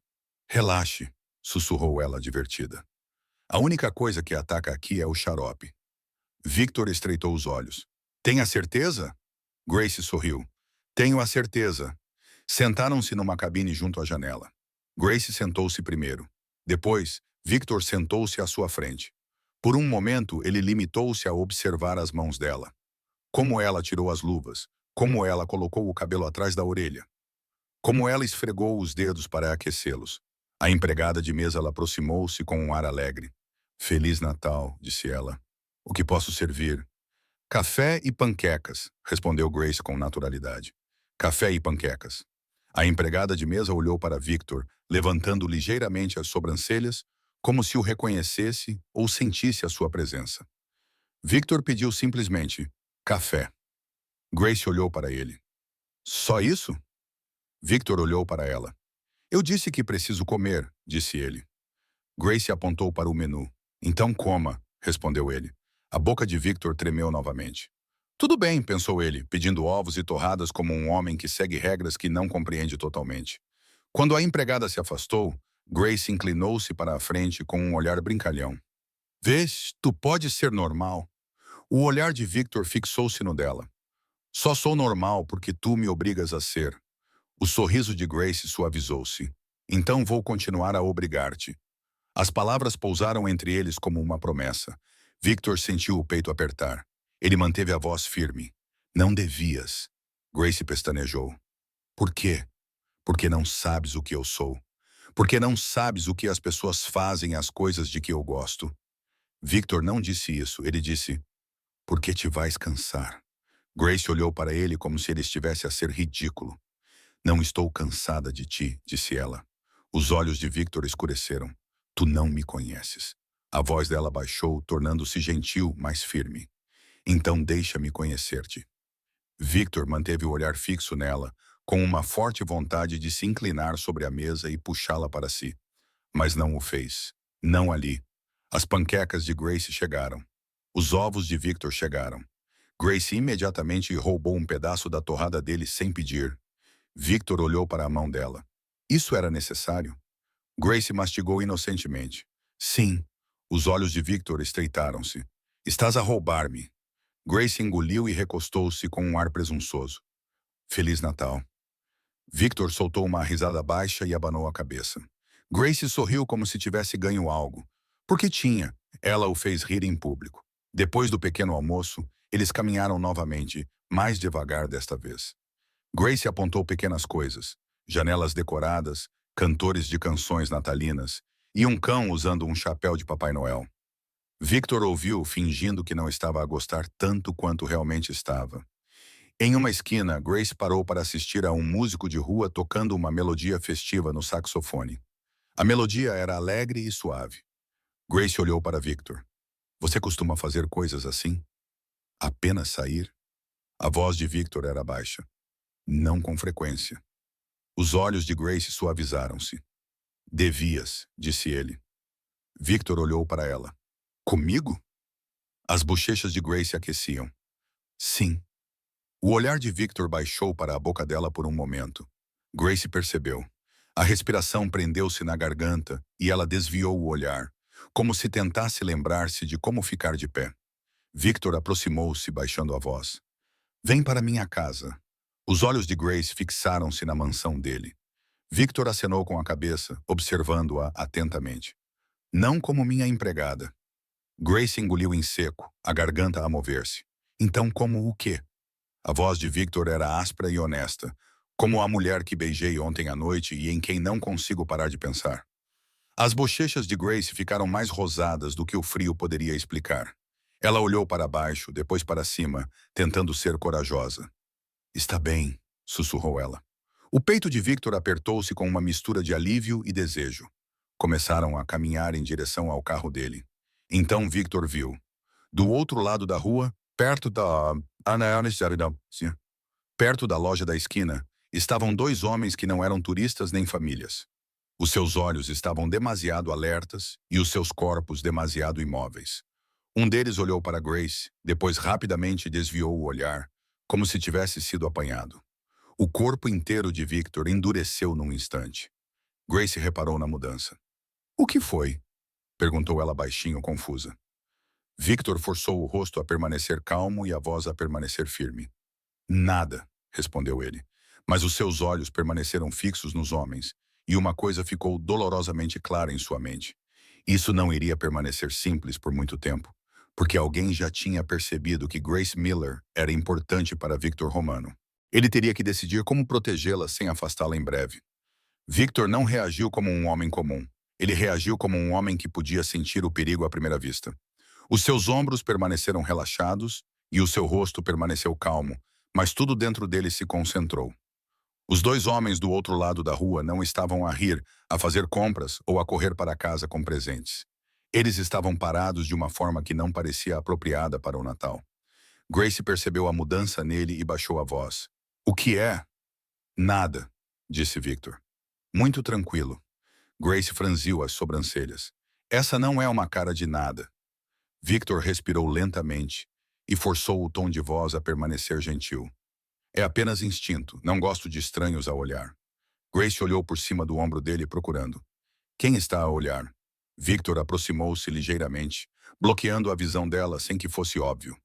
Relaxe, sussurrou ela divertida. A única coisa que ataca aqui é o xarope. Victor estreitou os olhos. Tem a certeza? Grace sorriu. Tenho a certeza. Sentaram-se numa cabine junto à janela. Grace sentou-se primeiro. Depois, Victor sentou-se à sua frente. Por um momento, ele limitou-se a observar as mãos dela. Como ela tirou as luvas. Como ela colocou o cabelo atrás da orelha. Como ela esfregou os dedos para aquecê-los. A empregada de mesa aproximou-se com um ar alegre. Feliz Natal, disse ela. O que posso servir? Café e panquecas, respondeu Grace com naturalidade. Café e panquecas. A empregada de mesa olhou para Victor, levantando ligeiramente as sobrancelhas, como se o reconhecesse ou sentisse a sua presença. Victor pediu simplesmente, café. Grace olhou para ele. Só isso? Victor olhou para ela. Eu disse que preciso comer, disse ele. Grace apontou para o menu. Então coma, respondeu ele. A boca de Victor tremeu novamente. Tudo bem, pensou ele, pedindo ovos e torradas como um homem que segue regras que não compreende totalmente. Quando a empregada se afastou, Grace inclinou-se para a frente com um olhar brincalhão. Vês, tu podes ser normal. O olhar de Victor fixou-se no dela. Só sou normal porque tu me obrigas a ser. O sorriso de Grace suavizou-se. Então vou continuar a obrigar-te. As palavras pousaram entre eles como uma promessa. Victor sentiu o peito apertar. Ele manteve a voz firme. Não devias. Grace pestanejou. Por quê? Porque não sabes o que eu sou. Porque não sabes o que as pessoas fazem às coisas de que eu gosto. Victor não disse isso. Ele disse, porque te vais cansar. Grace olhou para ele como se ele estivesse a ser ridículo. Não estou cansada de ti, disse ela. Os olhos de Victor escureceram. Tu não me conheces. A voz dela baixou, tornando-se gentil, mas firme. Então deixa-me conhecer-te. Victor manteve o olhar fixo nela, com uma forte vontade de se inclinar sobre a mesa e puxá-la para si. Mas não o fez. Não ali. As panquecas de Grace chegaram. Os ovos de Victor chegaram. Grace imediatamente roubou um pedaço da torrada dele sem pedir. Victor olhou para a mão dela. Isso era necessário? Grace mastigou inocentemente. Sim. Os olhos de Victor estreitaram-se. Estás a roubar-me. Grace engoliu e recostou-se com um ar presunçoso. Feliz Natal. Victor soltou uma risada baixa e abanou a cabeça. Grace sorriu como se tivesse ganho algo. Porque tinha. Ela o fez rir em público. Depois do pequeno almoço, eles caminharam novamente, mais devagar desta vez. Grace apontou pequenas coisas. Janelas decoradas, cantores de canções natalinas e um cão usando um chapéu de Papai Noel. Victor ouviu, fingindo que não estava a gostar tanto quanto realmente estava. Em uma esquina, Grace parou para assistir a um músico de rua tocando uma melodia festiva no saxofone. A melodia era alegre e suave. Grace olhou para Victor. Você costuma fazer coisas assim? Apenas sair? A voz de Victor era baixa. Não com frequência. Os olhos de Grace suavizaram-se. Devias, disse ele. Victor olhou para ela. Comigo? As bochechas de Grace aqueciam. Sim. O olhar de Victor baixou para a boca dela por um momento. Grace percebeu. A respiração prendeu-se na garganta e ela desviou o olhar, como se tentasse lembrar-se de como ficar de pé. Victor aproximou-se, baixando a voz. Vem para minha casa. Os olhos de Grace fixaram-se na mansão dele. Victor acenou com a cabeça, observando-a atentamente. Não como minha empregada. Grace engoliu em seco, a garganta a mover-se. Então como o quê? A voz de Victor era áspera e honesta, como a mulher que beijei ontem à noite e em quem não consigo parar de pensar. As bochechas de Grace ficaram mais rosadas do que o frio poderia explicar. Ela olhou para baixo, depois para cima, tentando ser corajosa. Está bem, sussurrou ela. O peito de Victor apertou-se com uma mistura de alívio e desejo. Começaram a caminhar em direção ao carro dele. Então Victor viu. Do outro lado da rua, perto da loja da esquina, estavam dois homens que não eram turistas nem famílias. Os seus olhos estavam demasiado alertas e os seus corpos demasiado imóveis. Um deles olhou para Grace, depois rapidamente desviou o olhar, como se tivesse sido apanhado. O corpo inteiro de Victor endureceu num instante. Grace reparou na mudança. "O que foi?" perguntou ela baixinho, confusa. Victor forçou o rosto a permanecer calmo e a voz a permanecer firme. "Nada", respondeu ele. Mas os seus olhos permaneceram fixos nos homens, e uma coisa ficou dolorosamente clara em sua mente. Isso não iria permanecer simples por muito tempo, porque alguém já tinha percebido que Grace Miller era importante para Victor Romano. Ele teria que decidir como protegê-la sem afastá-la em breve. Victor não reagiu como um homem comum. Ele reagiu como um homem que podia sentir o perigo à primeira vista. Os seus ombros permaneceram relaxados e o seu rosto permaneceu calmo, mas tudo dentro dele se concentrou. Os dois homens do outro lado da rua não estavam a rir, a fazer compras ou a correr para casa com presentes. Eles estavam parados de uma forma que não parecia apropriada para o Natal. Grace percebeu a mudança nele e baixou a voz. "O que é?" "Nada", disse Victor. "Muito tranquilo." Grace franziu as sobrancelhas. "Essa não é uma cara de nada." Victor respirou lentamente e forçou o tom de voz a permanecer gentil. "É apenas instinto, não gosto de estranhos a olhar." Grace olhou por cima do ombro dele procurando. "Quem está a olhar?" Victor aproximou-se ligeiramente, bloqueando a visão dela sem que fosse óbvio.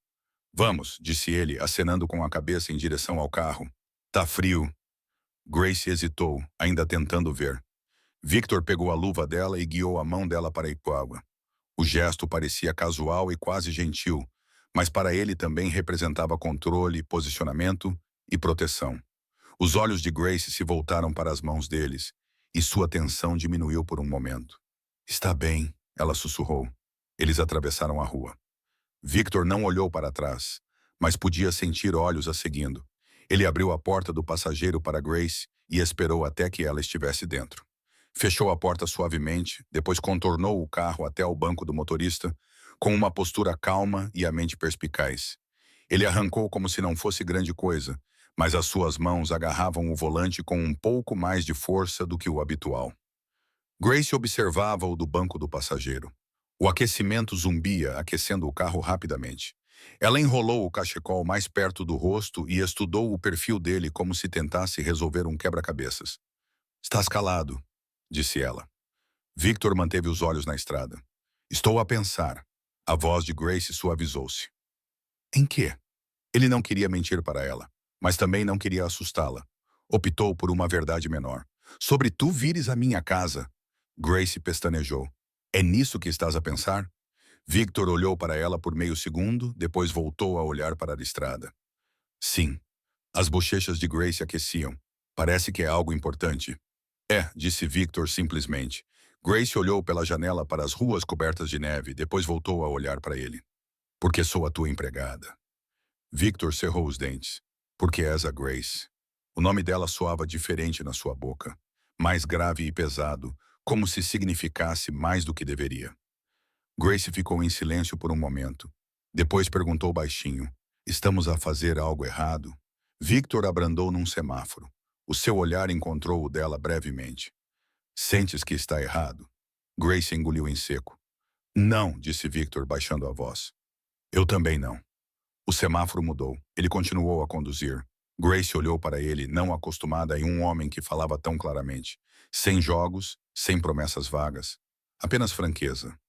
"Vamos", disse ele, acenando com a cabeça em direção ao carro. "Tá frio." Grace hesitou, ainda tentando ver. Victor pegou a luva dela e guiou a mão dela para a água. O gesto parecia casual e quase gentil, mas para ele também representava controle, posicionamento e proteção. Os olhos de Grace se voltaram para as mãos deles, e sua tensão diminuiu por um momento. "Está bem", ela sussurrou. Eles atravessaram a rua. Victor não olhou para trás, mas podia sentir olhos a seguindo. Ele abriu a porta do passageiro para Grace e esperou até que ela estivesse dentro. Fechou a porta suavemente, depois contornou o carro até ao banco do motorista, com uma postura calma e a mente perspicaz. Ele arrancou como se não fosse grande coisa, mas as suas mãos agarravam o volante com um pouco mais de força do que o habitual. Grace observava-o do banco do passageiro. O aquecimento zumbia, aquecendo o carro rapidamente. Ela enrolou o cachecol mais perto do rosto e estudou o perfil dele como se tentasse resolver um quebra-cabeças. "Estás calado", disse ela. Victor manteve os olhos na estrada. "Estou a pensar." A voz de Grace suavizou-se. "Em quê?" Ele não queria mentir para ela, mas também não queria assustá-la. Optou por uma verdade menor. "Sobre tu vires à minha casa." Grace pestanejou. "É nisso que estás a pensar?" Victor olhou para ela por meio segundo, depois voltou a olhar para a estrada. "Sim." As bochechas de Grace aqueciam. "Parece que é algo importante." "É", disse Victor simplesmente. Grace olhou pela janela para as ruas cobertas de neve, depois voltou a olhar para ele. "Porque sou a tua empregada." Victor cerrou os dentes. "Porque és a Grace." O nome dela soava diferente na sua boca, mais grave e pesado, como se significasse mais do que deveria. Grace ficou em silêncio por um momento. Depois perguntou baixinho: "Estamos a fazer algo errado?" Victor abrandou num semáforo. O seu olhar encontrou o dela brevemente. "Sentes que está errado?" Grace engoliu em seco. "Não", disse Victor, baixando a voz. "Eu também não." O semáforo mudou. Ele continuou a conduzir. Grace olhou para ele, não acostumada em um homem que falava tão claramente. Sem jogos, sem promessas vagas. Apenas franqueza.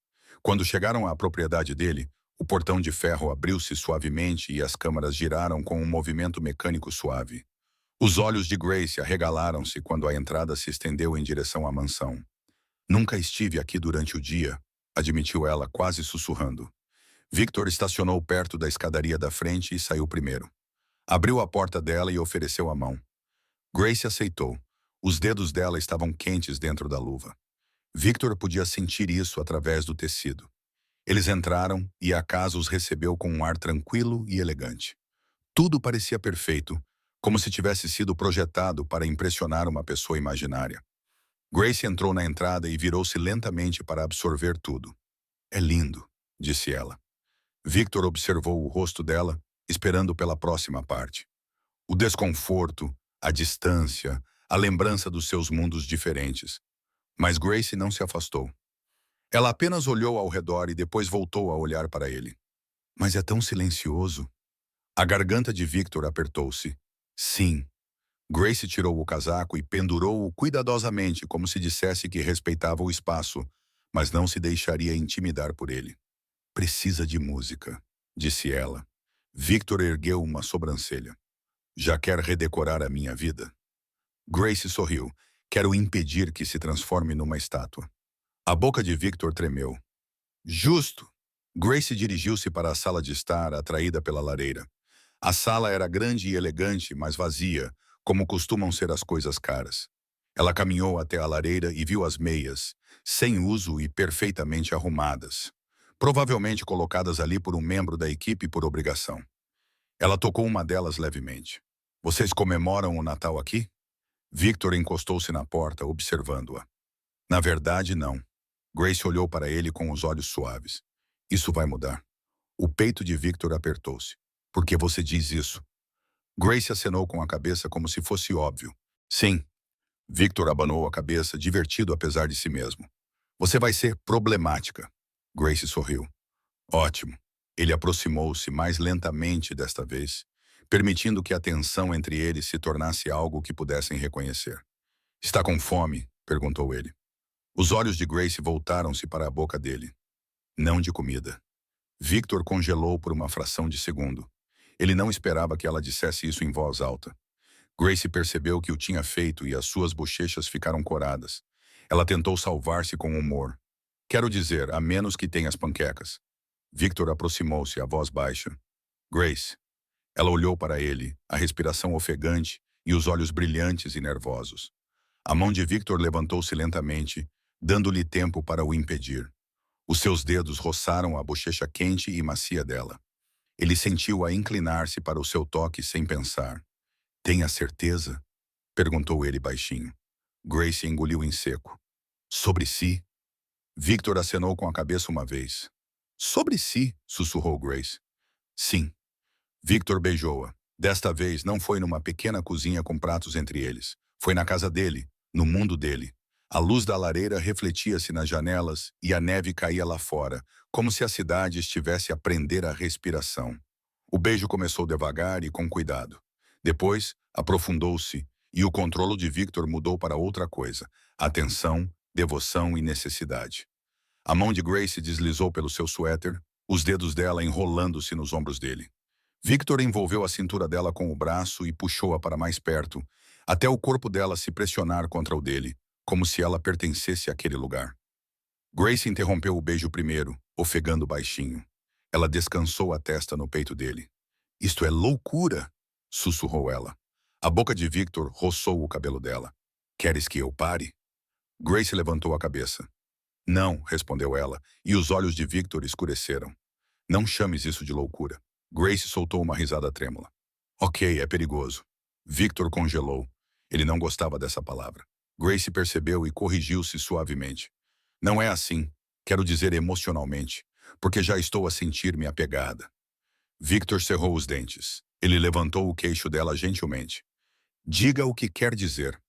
Quando chegaram à propriedade dele, o portão de ferro abriu-se suavemente e as câmaras giraram com um movimento mecânico suave. Os olhos de Grace arregalaram-se quando a entrada se estendeu em direção à mansão. "Nunca estive aqui durante o dia", admitiu ela, quase sussurrando. Victor estacionou perto da escadaria da frente e saiu primeiro. Abriu a porta dela e ofereceu a mão. Grace aceitou. Os dedos dela estavam quentes dentro da luva. Victor podia sentir isso através do tecido. Eles entraram e a casa os recebeu com um ar tranquilo e elegante. Tudo parecia perfeito, como se tivesse sido projetado para impressionar uma pessoa imaginária. Grace entrou na entrada e virou-se lentamente para absorver tudo. "É lindo", disse ela. Victor observou o rosto dela, esperando pela próxima parte. O desconforto, a distância, a lembrança dos seus mundos diferentes. Mas Grace não se afastou. Ela apenas olhou ao redor e depois voltou a olhar para ele. Mas é tão silencioso. A garganta de Victor apertou-se. Sim. Grace tirou o casaco e pendurou-o cuidadosamente, como se dissesse que respeitava o espaço, mas não se deixaria intimidar por ele. Precisa de música, disse ela. Victor ergueu uma sobrancelha. Já quer redecorar a minha vida? Grace sorriu. Quero impedir que se transforme numa estátua. A boca de Victor tremeu. Justo! Grace dirigiu-se para a sala de estar, atraída pela lareira. A sala era grande e elegante, mas vazia, como costumam ser as coisas caras. Ela caminhou até a lareira e viu as meias, sem uso e perfeitamente arrumadas. Provavelmente colocadas ali por um membro da equipe por obrigação. Ela tocou uma delas levemente. Vocês comemoram o Natal aqui? Victor encostou-se na porta, observando-a. Na verdade, não. Grace olhou para ele com os olhos suaves. Isso vai mudar. O peito de Victor apertou-se. Por que você diz isso? Grace acenou com a cabeça como se fosse óbvio. Sim. Victor abanou a cabeça, divertido apesar de si mesmo. Você vai ser problemática. Grace sorriu. Ótimo. Ele aproximou-se mais lentamente desta vez, permitindo que a tensão entre eles se tornasse algo que pudessem reconhecer. Está com fome? Perguntou ele. Os olhos de Grace voltaram-se para a boca dele. Não de comida. Victor congelou por uma fração de segundo. Ele não esperava que ela dissesse isso em voz alta. Grace percebeu que o tinha feito e as suas bochechas ficaram coradas. Ela tentou salvar-se com humor. Quero dizer, a menos que tenhas panquecas. Victor aproximou-se, a voz baixa. Grace. Ela olhou para ele, a respiração ofegante e os olhos brilhantes e nervosos. A mão de Victor levantou-se lentamente, dando-lhe tempo para o impedir. Os seus dedos roçaram a bochecha quente e macia dela. Ele sentiu-a inclinar-se para o seu toque sem pensar. Tenha certeza? Perguntou ele baixinho. Grace engoliu em seco. Sobre si? Victor acenou com a cabeça uma vez. Sobre si, sussurrou Grace. Sim. Victor beijou-a. Desta vez não foi numa pequena cozinha com pratos entre eles. Foi na casa dele, no mundo dele. A luz da lareira refletia-se nas janelas e a neve caía lá fora, como se a cidade estivesse a prender a respiração. O beijo começou devagar e com cuidado. Depois, aprofundou-se e o controle de Victor mudou para outra coisa: atenção, devoção e necessidade. A mão de Grace deslizou pelo seu suéter, os dedos dela enrolando-se nos ombros dele. Victor envolveu a cintura dela com o braço e puxou-a para mais perto, até o corpo dela se pressionar contra o dele, como se ela pertencesse àquele lugar. Grace interrompeu o beijo primeiro, ofegando baixinho. Ela descansou a testa no peito dele. Isto é loucura, sussurrou ela. A boca de Victor roçou o cabelo dela. Queres que eu pare? Grace levantou a cabeça. Não, respondeu ela, e os olhos de Victor escureceram. Não chames isso de loucura. Grace soltou uma risada trêmula. Ok, é perigoso. Victor congelou. Ele não gostava dessa palavra. Grace percebeu e corrigiu-se suavemente. Não é assim, quero dizer emocionalmente, porque já estou a sentir-me apegada. Victor cerrou os dentes. Ele levantou o queixo dela gentilmente. Diga o que quer dizer.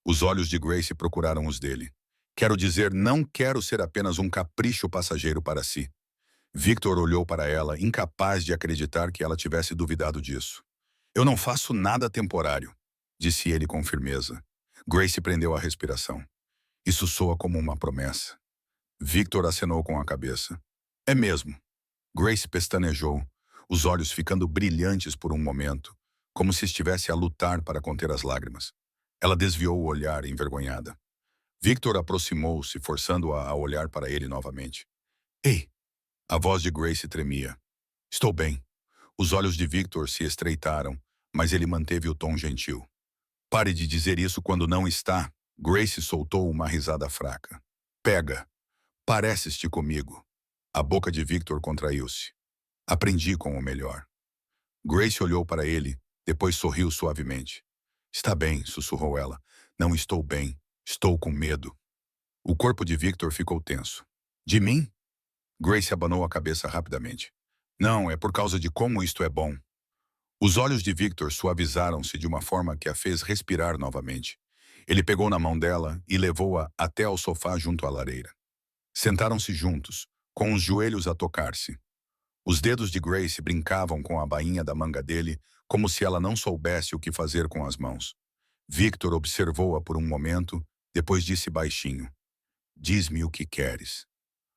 Os olhos de Grace procuraram os dele. Quero dizer, não quero ser apenas um capricho passageiro para si. Victor olhou para ela, incapaz de acreditar que ela tivesse duvidado disso. Eu não faço nada temporário, disse ele com firmeza. Grace prendeu a respiração. Isso soa como uma promessa. Victor acenou com a cabeça. É mesmo. Grace pestanejou, os olhos ficando brilhantes por um momento, como se estivesse a lutar para conter as lágrimas. Ela desviou o olhar, envergonhada. Victor aproximou-se, forçando-a a olhar para ele novamente. Ei! A voz de Grace tremia. Estou bem. Os olhos de Victor se estreitaram, mas ele manteve o tom gentil. Pare de dizer isso quando não está. Grace soltou uma risada fraca. Pega. Pareces-te comigo. A boca de Victor contraiu-se. Aprendi com o melhor. Grace olhou para ele, depois sorriu suavemente. Está bem, sussurrou ela. Não estou bem. Estou com medo. O corpo de Victor ficou tenso. De mim? Grace abanou a cabeça rapidamente. Não, é por causa de como isto é bom. Os olhos de Victor suavizaram-se de uma forma que a fez respirar novamente. Ele pegou na mão dela e levou-a até ao sofá junto à lareira. Sentaram-se juntos, com os joelhos a tocar-se. Os dedos de Grace brincavam com a bainha da manga dele, como se ela não soubesse o que fazer com as mãos. Victor observou-a por um momento, depois disse baixinho: "Diz-me o que queres."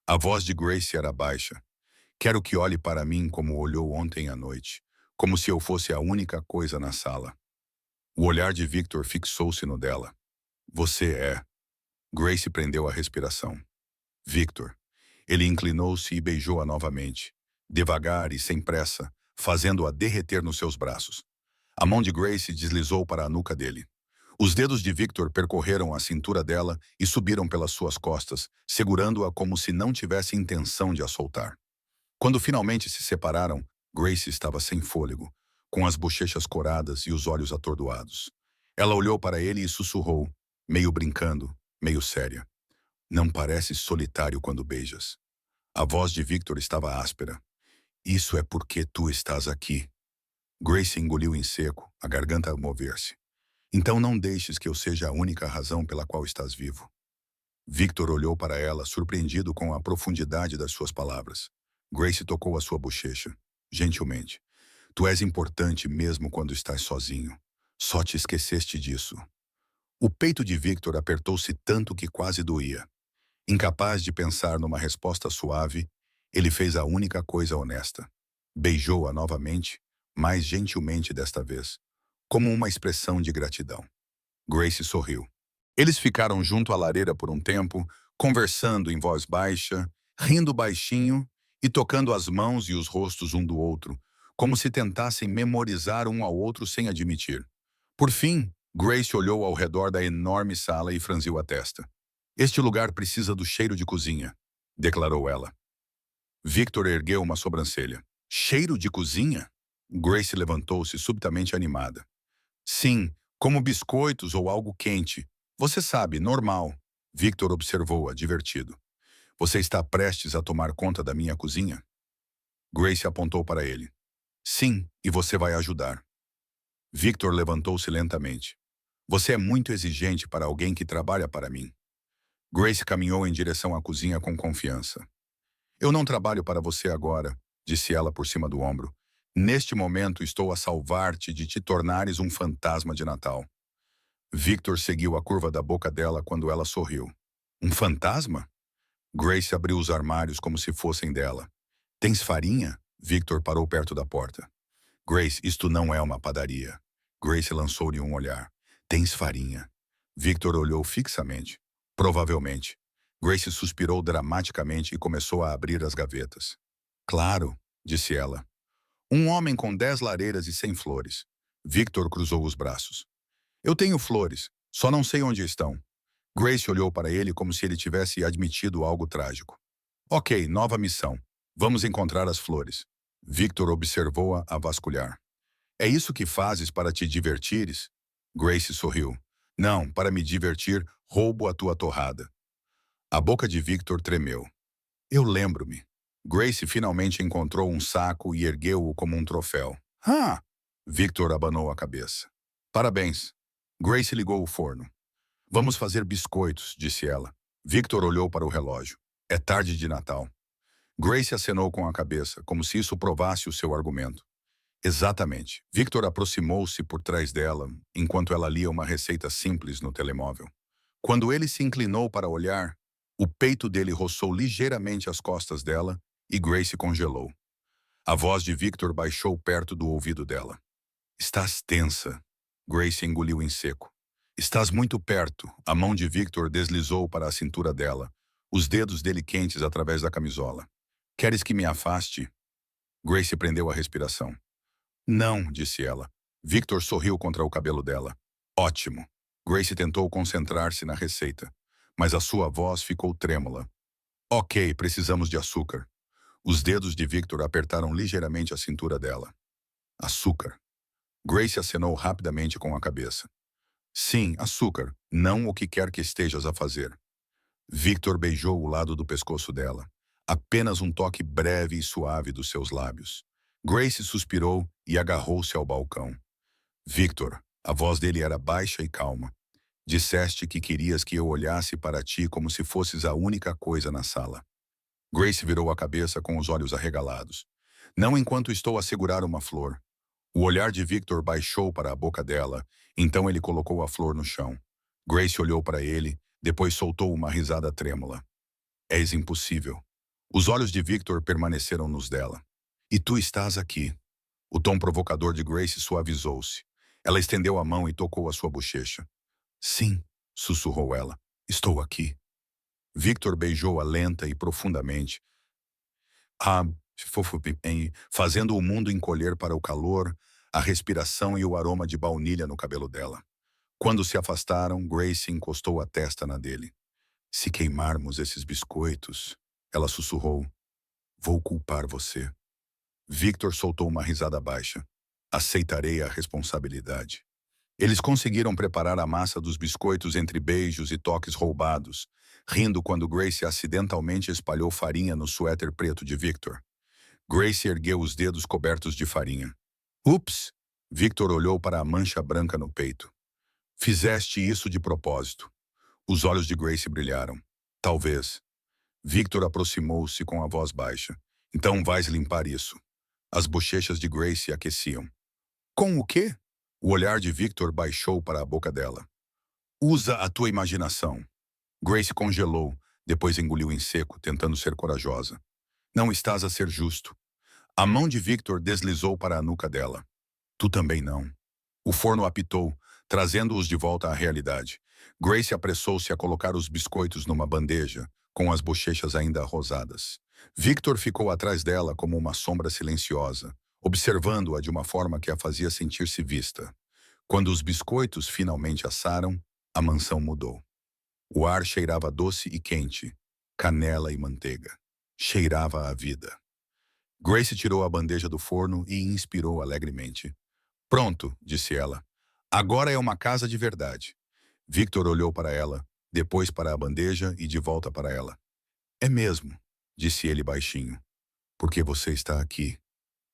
A voz de Grace era baixa. "Quero que olhe para mim como olhou ontem à noite, como se eu fosse a única coisa na sala." O olhar de Victor fixou-se no dela. "Você é." Grace prendeu a respiração. "Victor." Ele inclinou-se e beijou-a novamente, devagar e sem pressa, fazendo-a derreter nos seus braços. A mão de Grace deslizou para a nuca dele. Os dedos de Victor percorreram a cintura dela e subiram pelas suas costas, segurando-a como se não tivesse intenção de a soltar. Quando finalmente se separaram, Grace estava sem fôlego, com as bochechas coradas e os olhos atordoados. Ela olhou para ele e sussurrou, meio brincando, meio séria: "Não pareces solitário quando beijas." A voz de Victor estava áspera. "Isso é porque tu estás aqui." Grace engoliu em seco, a garganta a mover-se. "Então não deixes que eu seja a única razão pela qual estás vivo." Victor olhou para ela, surpreendido com a profundidade das suas palavras. Grace tocou a sua bochecha, gentilmente. "Tu és importante mesmo quando estás sozinho. Só te esqueceste disso." O peito de Victor apertou-se tanto que quase doía. Incapaz de pensar numa resposta suave, ele fez a única coisa honesta. Beijou-a novamente, mais gentilmente desta vez, como uma expressão de gratidão. Grace sorriu. Eles ficaram junto à lareira por um tempo, conversando em voz baixa, rindo baixinho e tocando as mãos e os rostos um do outro, como se tentassem memorizar um ao outro sem admitir. Por fim, Grace olhou ao redor da enorme sala e franziu a testa. "Este lugar precisa do cheiro de cozinha", declarou ela. Victor ergueu uma sobrancelha. "Cheiro de cozinha?" Grace levantou-se subitamente animada. "Sim, como biscoitos ou algo quente. Você sabe, normal." Victor observou-a, divertido. "Você está prestes a tomar conta da minha cozinha?" Grace apontou para ele. "Sim, e você vai ajudar." Victor levantou-se lentamente. "Você é muito exigente para alguém que trabalha para mim." Grace caminhou em direção à cozinha com confiança. "Eu não trabalho para você agora", disse ela por cima do ombro. "Neste momento estou a salvar-te de te tornares um fantasma de Natal." Victor seguiu a curva da boca dela quando ela sorriu. "Um fantasma?" Grace abriu os armários como se fossem dela. "Tens farinha?" Victor parou perto da porta. "Grace, isto não é uma padaria." Grace lançou-lhe um olhar. "Tens farinha?" Victor olhou fixamente. "Provavelmente." Grace suspirou dramaticamente e começou a abrir as gavetas. "Claro", disse ela. "Um homem com 10 lareiras e 100 flores." Victor cruzou os braços. "Eu tenho flores, só não sei onde estão." Grace olhou para ele como se ele tivesse admitido algo trágico. "Ok, nova missão. Vamos encontrar as flores." Victor observou-a a vasculhar. "É isso que fazes para te divertires?" Grace sorriu. "Não, para me divertir, roubo a tua torrada." A boca de Victor tremeu. "Eu lembro-me." Grace finalmente encontrou um saco e ergueu-o como um troféu. "Ah!" Victor abanou a cabeça. "Parabéns." Grace ligou o forno. "Vamos fazer biscoitos", disse ela. Victor olhou para o relógio. "É tarde de Natal." Grace acenou com a cabeça, como se isso provasse o seu argumento. "Exatamente." Victor aproximou-se por trás dela, enquanto ela lia uma receita simples no telemóvel. Quando ele se inclinou para olhar, o peito dele roçou ligeiramente as costas dela e Grace congelou. A voz de Victor baixou perto do ouvido dela. "Estás tensa." Grace engoliu em seco. "Estás muito perto." A mão de Victor deslizou para a cintura dela, os dedos dele quentes através da camisola. "Queres que me afaste?" Grace prendeu a respiração. "Não", disse ela. Victor sorriu contra o cabelo dela. "Ótimo." Grace tentou concentrar-se na receita, mas a sua voz ficou trêmula. "Ok, precisamos de açúcar." Os dedos de Victor apertaram ligeiramente a cintura dela. "Açúcar." Grace acenou rapidamente com a cabeça. "Sim, açúcar, não o que quer que estejas a fazer." Victor beijou o lado do pescoço dela. Apenas um toque breve e suave dos seus lábios. Grace suspirou e agarrou-se ao balcão. "Victor." A voz dele era baixa e calma. Disseste que querias que eu olhasse para ti como se fosses a única coisa na sala. Grace virou a cabeça com os olhos arregalados. Não enquanto estou a segurar uma flor. O olhar de Victor baixou para a boca dela, então ele colocou a flor no chão. Grace olhou para ele, depois soltou uma risada trêmula. És impossível. Os olhos de Victor permaneceram nos dela. E tu estás aqui. O tom provocador de Grace suavizou-se. Ela estendeu a mão e tocou a sua bochecha. Sim, sussurrou ela. Estou aqui. Victor beijou-a lenta e profundamente. Ah, fazendo o mundo encolher para o calor, a respiração e o aroma de baunilha no cabelo dela. Quando se afastaram, Grace encostou a testa na dele. Se queimarmos esses biscoitos, ela sussurrou, vou culpar você. Victor soltou uma risada baixa. Aceitarei a responsabilidade. Eles conseguiram preparar a massa dos biscoitos entre beijos e toques roubados, rindo quando Grace acidentalmente espalhou farinha no suéter preto de Victor. Grace ergueu os dedos cobertos de farinha. Ups! Victor olhou para a mancha branca no peito. Fizeste isso de propósito. Os olhos de Grace brilharam. Talvez. Victor aproximou-se com a voz baixa. Então vais limpar isso. As bochechas de Grace aqueciam. Com o quê? O olhar de Victor baixou para a boca dela. Usa a tua imaginação. Grace congelou, depois engoliu em seco, tentando ser corajosa. Não estás a ser justo. A mão de Victor deslizou para a nuca dela. Tu também não. O forno apitou, trazendo-os de volta à realidade. Grace apressou-se a colocar os biscoitos numa bandeja, com as bochechas ainda rosadas. Victor ficou atrás dela como uma sombra silenciosa, observando-a de uma forma que a fazia sentir-se vista. Quando os biscoitos finalmente assaram, a mansão mudou. O ar cheirava doce e quente, canela e manteiga. Cheirava a vida. Grace tirou a bandeja do forno e inspirou alegremente. Pronto, disse ela. Agora é uma casa de verdade. Victor olhou para ela, depois para a bandeja e de volta para ela. É mesmo, disse ele baixinho. Porque você está aqui.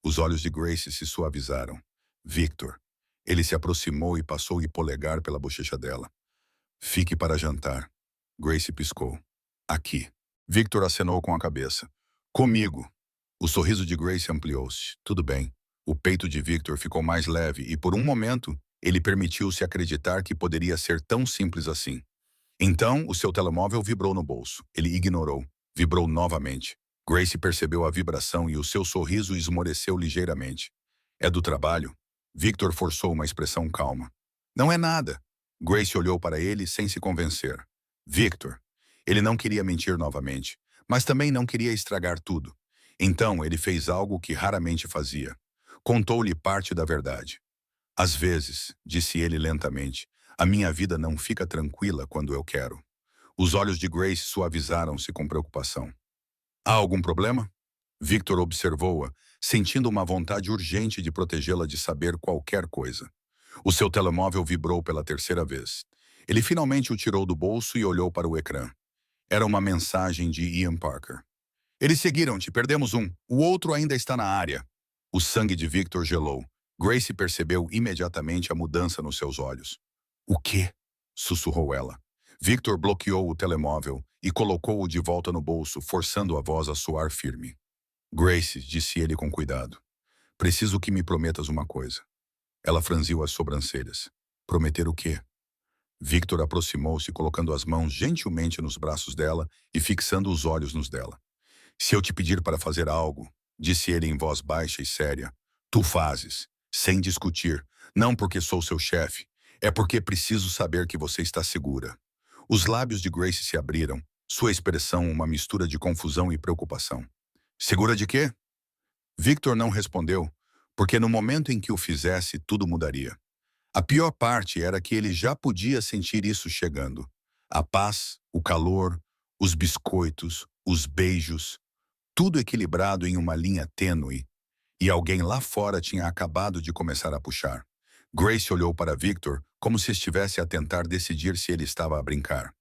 Os olhos de Grace se suavizaram. Victor. Ele se aproximou e passou o polegar pela bochecha dela. Fique para jantar. Grace piscou. Aqui. Victor acenou com a cabeça. Comigo. O sorriso de Grace ampliou-se. Tudo bem. O peito de Victor ficou mais leve e, por um momento, ele permitiu-se acreditar que poderia ser tão simples assim. Então, o seu telemóvel vibrou no bolso. Ele ignorou. Vibrou novamente. Grace percebeu a vibração e o seu sorriso esmoreceu ligeiramente. É do trabalho? Victor forçou uma expressão calma. Não é nada. Grace olhou para ele sem se convencer. Victor. Ele não queria mentir novamente, mas também não queria estragar tudo. Então, ele fez algo que raramente fazia. Contou-lhe parte da verdade. Às vezes, disse ele lentamente, a minha vida não fica tranquila quando eu quero. Os olhos de Grace suavizaram-se com preocupação. Há algum problema? Victor observou-a, sentindo uma vontade urgente de protegê-la de saber qualquer coisa. O seu telemóvel vibrou pela terceira vez. Ele finalmente o tirou do bolso e olhou para o ecrã. Era uma mensagem de Ian Parker. Eles seguiram-te, perdemos um. O outro ainda está na área. O sangue de Victor gelou. Grace percebeu imediatamente a mudança nos seus olhos. O quê? Sussurrou ela. Victor bloqueou o telemóvel e colocou-o de volta no bolso, forçando a voz a soar firme. Grace, disse ele com cuidado. Preciso que me prometas uma coisa. Ela franziu as sobrancelhas. Prometer o quê? Victor aproximou-se, colocando as mãos gentilmente nos braços dela e fixando os olhos nos dela. Se eu te pedir para fazer algo, disse ele em voz baixa e séria, tu fazes, sem discutir, não porque sou seu chefe, é porque preciso saber que você está segura. Os lábios de Grace se abriram, sua expressão uma mistura de confusão e preocupação. Segura de quê? Victor não respondeu, porque no momento em que o fizesse, tudo mudaria. A pior parte era que ele já podia sentir isso chegando. A paz, o calor, os biscoitos, os beijos, tudo equilibrado em uma linha tênue, e alguém lá fora tinha acabado de começar a puxar. Grace olhou para Victor como se estivesse a tentar decidir se ele estava a brincar.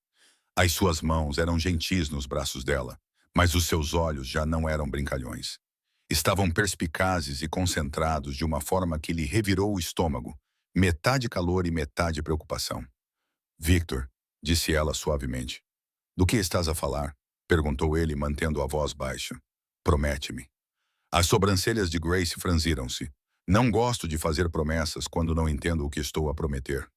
As suas mãos eram gentis nos braços dela, mas os seus olhos já não eram brincalhões. Estavam perspicazes e concentrados de uma forma que lhe revirou o estômago, metade calor e metade preocupação. Victor, disse ela suavemente. Do que estás a falar? Perguntou ele, mantendo a voz baixa. Promete-me. As sobrancelhas de Grace franziram-se. Não gosto de fazer promessas quando não entendo o que estou a prometer.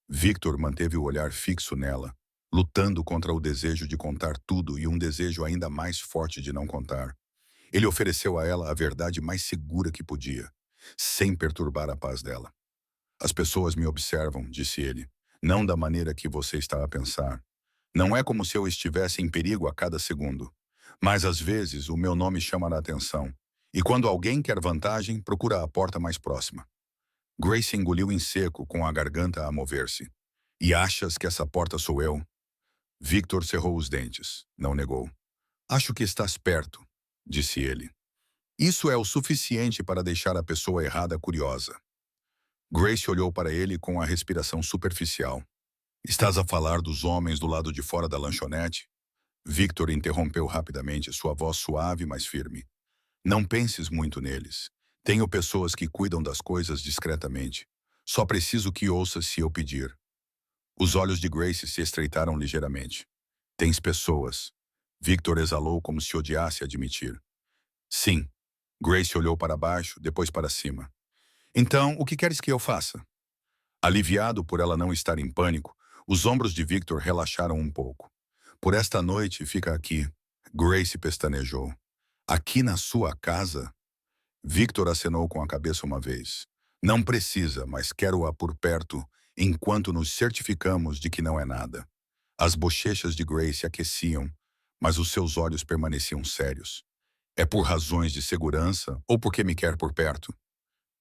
Victor manteve o olhar fixo nela, lutando contra o desejo de contar tudo e um desejo ainda mais forte de não contar. Ele ofereceu a ela a verdade mais segura que podia, sem perturbar a paz dela. As pessoas me observam, disse ele, não da maneira que você está a pensar. Não é como se eu estivesse em perigo a cada segundo. Mas às vezes o meu nome chama a atenção. E quando alguém quer vantagem, procura a porta mais próxima. Grace engoliu em seco, com a garganta a mover-se. E achas que essa porta sou eu? Victor cerrou os dentes. Não negou. Acho que estás perto, disse ele. Isso é o suficiente para deixar a pessoa errada curiosa. Grace olhou para ele com a respiração superficial. Estás a falar dos homens do lado de fora da lanchonete? Victor interrompeu rapidamente, sua voz suave, mas firme. Não penses muito neles. Tenho pessoas que cuidam das coisas discretamente. Só preciso que ouças se eu pedir. Os olhos de Grace se estreitaram ligeiramente. Tens pessoas. Victor exalou como se odiasse admitir. Sim. Grace olhou para baixo, depois para cima. Então, o que queres que eu faça? Aliviado por ela não estar em pânico, os ombros de Victor relaxaram um pouco. Por esta noite, fica aqui. Grace pestanejou. Aqui na sua casa? Victor acenou com a cabeça uma vez. Não precisa, mas quero-a por perto, enquanto nos certificamos de que não é nada. As bochechas de Grace aqueciam, mas os seus olhos permaneciam sérios. É por razões de segurança ou porque me quer por perto?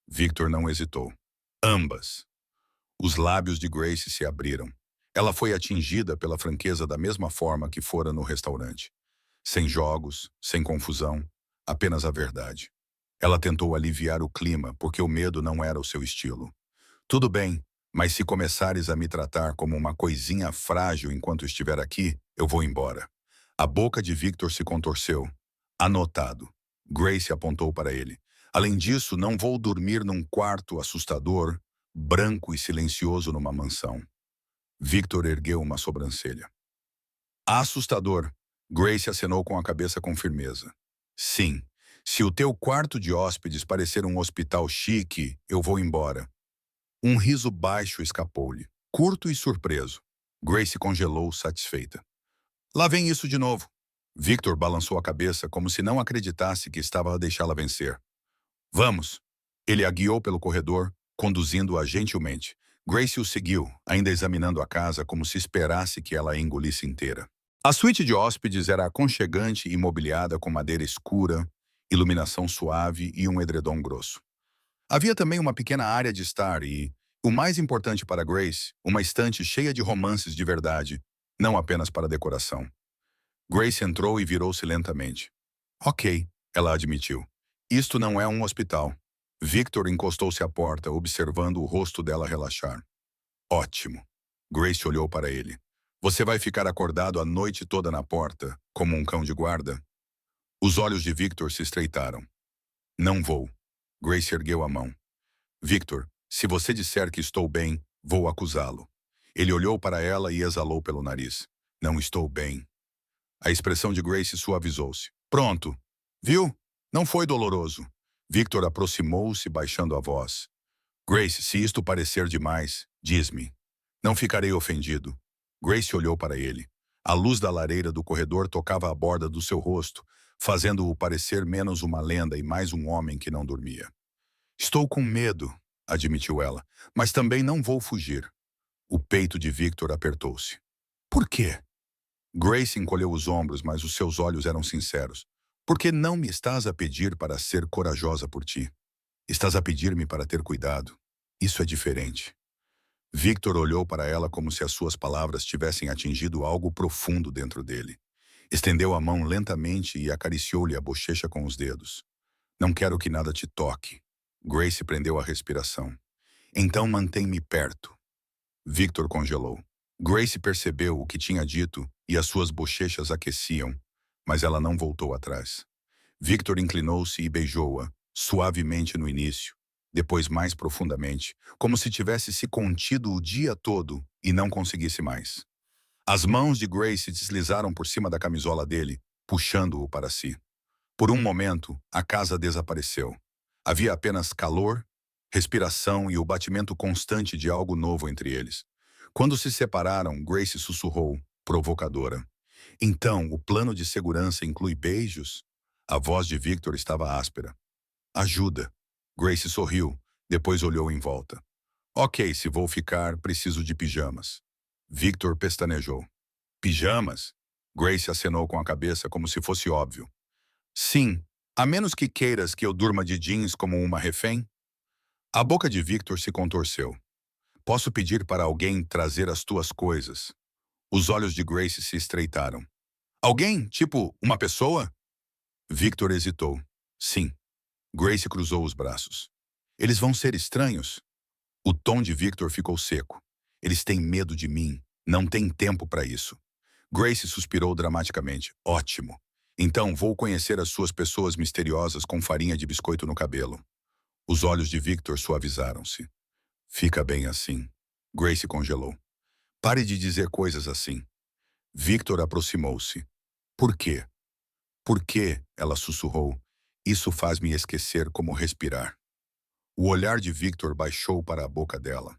Victor não hesitou. Ambas. Os lábios de Grace se abriram. Ela foi atingida pela franqueza da mesma forma que fora no restaurante. Sem jogos, sem confusão, apenas a verdade. Ela tentou aliviar o clima, porque o medo não era o seu estilo. Tudo bem, mas se começares a me tratar como uma coisinha frágil enquanto estiver aqui, eu vou embora. A boca de Victor se contorceu. Anotado. Grace apontou para ele. Além disso, não vou dormir num quarto assustador, branco e silencioso numa mansão. Victor ergueu uma sobrancelha. Assustador. Grace acenou com a cabeça com firmeza. Sim. Se o teu quarto de hóspedes parecer um hospital chique, eu vou embora. Um riso baixo escapou-lhe, curto e surpreso. Grace congelou, satisfeita. Lá vem isso de novo. Victor balançou a cabeça como se não acreditasse que estava a deixá-la vencer. Vamos. Ele a guiou pelo corredor, conduzindo-a gentilmente. Grace o seguiu, ainda examinando a casa como se esperasse que ela a engolisse inteira. A suíte de hóspedes era aconchegante e mobiliada com madeira escura, iluminação suave e um edredom grosso. Havia também uma pequena área de estar e, o mais importante para Grace, uma estante cheia de romances de verdade, não apenas para decoração. Grace entrou e virou-se lentamente. Ok, ela admitiu. Isto não é um hospital. Victor encostou-se à porta, observando o rosto dela relaxar. Ótimo. Grace olhou para ele. Você vai ficar acordado a noite toda na porta, como um cão de guarda? Os olhos de Victor se estreitaram. Não vou. Grace ergueu a mão. Victor, se você disser que estou bem, vou acusá-lo. Ele olhou para ela e exalou pelo nariz. Não estou bem. A expressão de Grace suavizou-se. Pronto. Viu? Não foi doloroso. Victor aproximou-se, baixando a voz. Grace, se isto parecer demais, diz-me. Não ficarei ofendido. Grace olhou para ele. A luz da lareira do corredor tocava a borda do seu rosto, fazendo-o parecer menos uma lenda e mais um homem que não dormia. Estou com medo, admitiu ela, mas também não vou fugir. O peito de Victor apertou-se. Por quê? Grace encolheu os ombros, mas os seus olhos eram sinceros. Por que não me estás a pedir para ser corajosa por ti? Estás a pedir-me para ter cuidado. Isso é diferente. Victor olhou para ela como se as suas palavras tivessem atingido algo profundo dentro dele. Estendeu a mão lentamente e acariciou-lhe a bochecha com os dedos. Não quero que nada te toque. Grace prendeu a respiração. Então mantém-me perto. Victor congelou. Grace percebeu o que tinha dito e as suas bochechas aqueciam, mas ela não voltou atrás. Victor inclinou-se e beijou-a, suavemente no início, depois mais profundamente, como se tivesse se contido o dia todo e não conseguisse mais. As mãos de Grace deslizaram por cima da camisola dele, puxando-o para si. Por um momento, a casa desapareceu. Havia apenas calor, respiração e o batimento constante de algo novo entre eles. Quando se separaram, Grace sussurrou, provocadora. Então, o plano de segurança inclui beijos? A voz de Victor estava áspera. Ajuda. Grace sorriu, depois olhou em volta. Ok, se vou ficar, preciso de pijamas. Victor pestanejou. Pijamas? Grace acenou com a cabeça como se fosse óbvio. Sim, a menos que queiras que eu durma de jeans como uma refém? A boca de Victor se contorceu. Posso pedir para alguém trazer as tuas coisas? Os olhos de Grace se estreitaram. Alguém? Tipo, uma pessoa? Victor hesitou. Sim. Grace cruzou os braços. Eles vão ser estranhos? O tom de Victor ficou seco. Eles têm medo de mim. Não tem tempo para isso. Grace suspirou dramaticamente. Ótimo. Então vou conhecer as suas pessoas misteriosas com farinha de biscoito no cabelo. Os olhos de Victor suavizaram-se. Fica bem assim. Grace congelou. Pare de dizer coisas assim. Victor aproximou-se. Por quê? Por quê? Ela sussurrou. Isso faz-me esquecer como respirar. O olhar de Victor baixou para a boca dela.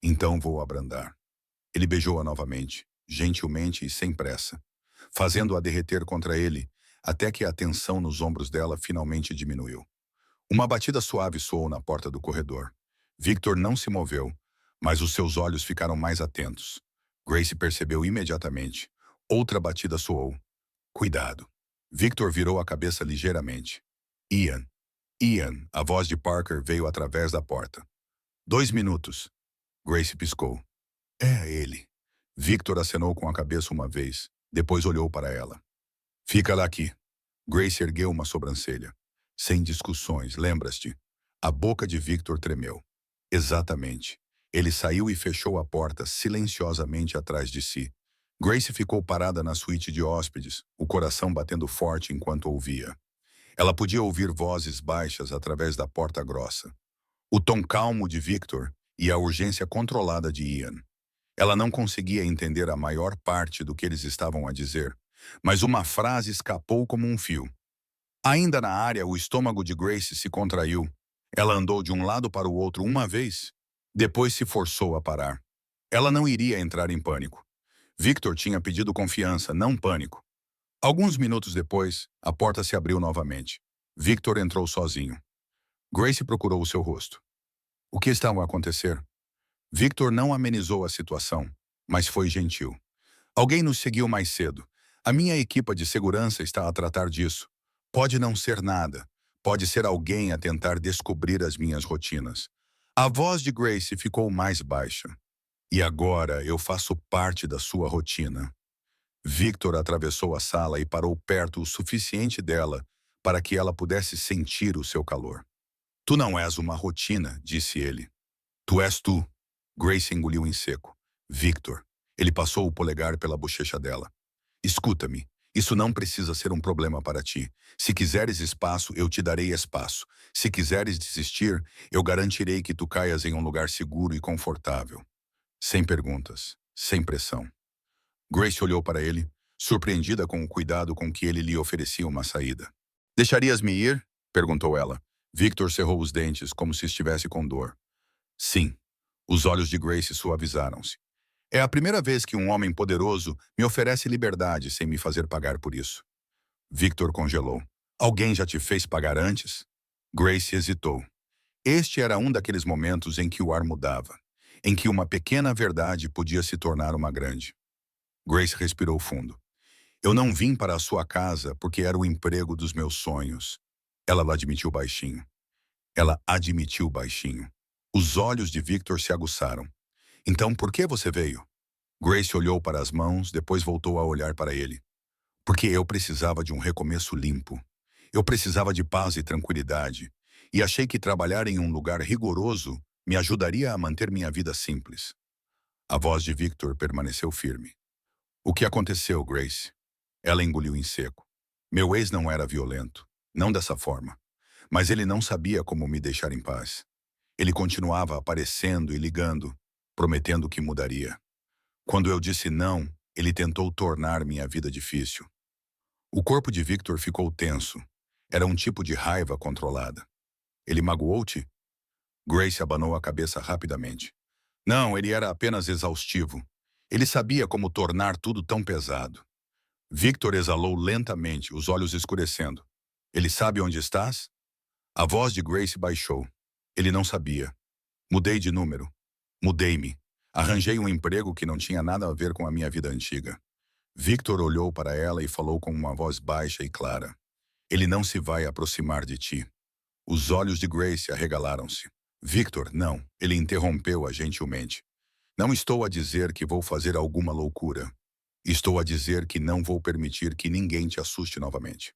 Então vou abrandar. Ele beijou-a novamente, gentilmente e sem pressa, fazendo-a derreter contra ele, até que a tensão nos ombros dela finalmente diminuiu. Uma batida suave soou na porta do corredor. Victor não se moveu, mas os seus olhos ficaram mais atentos. Grace percebeu imediatamente. Outra batida soou. Cuidado. Victor virou a cabeça ligeiramente. Ian. Ian, a voz de Parker veio através da porta. 2 minutos. Grace piscou. É ele. Victor acenou com a cabeça uma vez, depois olhou para ela. Fica lá aqui. Grace ergueu uma sobrancelha. Sem discussões, lembras-te? A boca de Victor tremeu. Exatamente. Ele saiu e fechou a porta silenciosamente atrás de si. Grace ficou parada na suíte de hóspedes, o coração batendo forte enquanto ouvia. Ela podia ouvir vozes baixas através da porta grossa. O tom calmo de Victor e a urgência controlada de Ian. Ela não conseguia entender a maior parte do que eles estavam a dizer, mas uma frase escapou como um fio. Ainda na área, o estômago de Grace se contraiu. Ela andou de um lado para o outro uma vez, depois se forçou a parar. Ela não iria entrar em pânico. Victor tinha pedido confiança, não pânico. Alguns minutos depois, a porta se abriu novamente. Victor entrou sozinho. Grace procurou o seu rosto. O que estava a acontecer? Victor não amenizou a situação, mas foi gentil. Alguém nos seguiu mais cedo. A minha equipa de segurança está a tratar disso. Pode não ser nada. Pode ser alguém a tentar descobrir as minhas rotinas. A voz de Grace ficou mais baixa. E agora eu faço parte da sua rotina. Victor atravessou a sala e parou perto o suficiente dela para que ela pudesse sentir o seu calor. Tu não és uma rotina, disse ele. Tu és tu. Grace engoliu em seco. Victor. Ele passou o polegar pela bochecha dela. Escuta-me. Isso não precisa ser um problema para ti. Se quiseres espaço, eu te darei espaço. Se quiseres desistir, eu garantirei que tu caias em um lugar seguro e confortável. Sem perguntas. Sem pressão. Grace olhou para ele, surpreendida com o cuidado com que ele lhe oferecia uma saída. Deixarias-me ir? Perguntou ela. Victor cerrou os dentes, como se estivesse com dor. Sim. Os olhos de Grace suavizaram-se. É a primeira vez que um homem poderoso me oferece liberdade sem me fazer pagar por isso. Victor congelou. Alguém já te fez pagar antes? Grace hesitou. Este era um daqueles momentos em que o ar mudava, em que uma pequena verdade podia se tornar uma grande. Grace respirou fundo. Eu não vim para a sua casa porque era o emprego dos meus sonhos. Ela admitiu baixinho. Ela admitiu baixinho. Os olhos de Victor se aguçaram. Então, por que você veio? Grace olhou para as mãos, depois voltou a olhar para ele. Porque eu precisava de um recomeço limpo. Eu precisava de paz e tranquilidade. E achei que trabalhar em um lugar rigoroso me ajudaria a manter minha vida simples. A voz de Victor permaneceu firme. O que aconteceu, Grace? Ela engoliu em seco. Meu ex não era violento. Não dessa forma. Mas ele não sabia como me deixar em paz. Ele continuava aparecendo e ligando, prometendo que mudaria. Quando eu disse não, ele tentou tornar minha vida difícil. O corpo de Victor ficou tenso. Era um tipo de raiva controlada. Ele magoou-te? Grace abanou a cabeça rapidamente. Não, ele era apenas exaustivo. Ele sabia como tornar tudo tão pesado. Victor exalou lentamente, os olhos escurecendo. Ele sabe onde estás? A voz de Grace baixou. Ele não sabia. Mudei de número. Mudei-me. Arranjei um emprego que não tinha nada a ver com a minha vida antiga. Victor olhou para ela e falou com uma voz baixa e clara. Ele não se vai aproximar de ti. Os olhos de Grace arregalaram-se. Victor, não. Ele interrompeu-a gentilmente. Não estou a dizer que vou fazer alguma loucura. Estou a dizer que não vou permitir que ninguém te assuste novamente.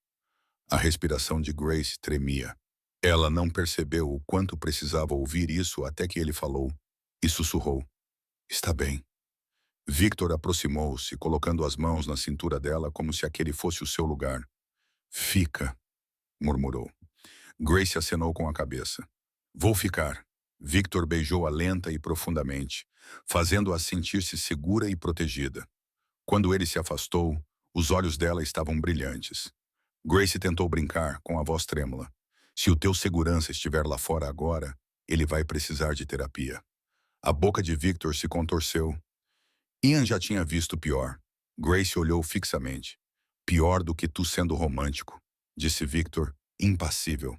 A respiração de Grace tremia. Ela não percebeu o quanto precisava ouvir isso até que ele falou e sussurrou. Está bem. Victor aproximou-se, colocando as mãos na cintura dela como se aquele fosse o seu lugar. Fica, murmurou. Grace acenou com a cabeça. Vou ficar. Victor beijou-a lenta e profundamente, fazendo-a sentir-se segura e protegida. Quando ele se afastou, os olhos dela estavam brilhantes. Grace tentou brincar, com a voz trêmula. Se o teu segurança estiver lá fora agora, ele vai precisar de terapia. A boca de Victor se contorceu. Ian já tinha visto pior. Grace olhou fixamente. Pior do que tu sendo romântico, disse Victor, impassível.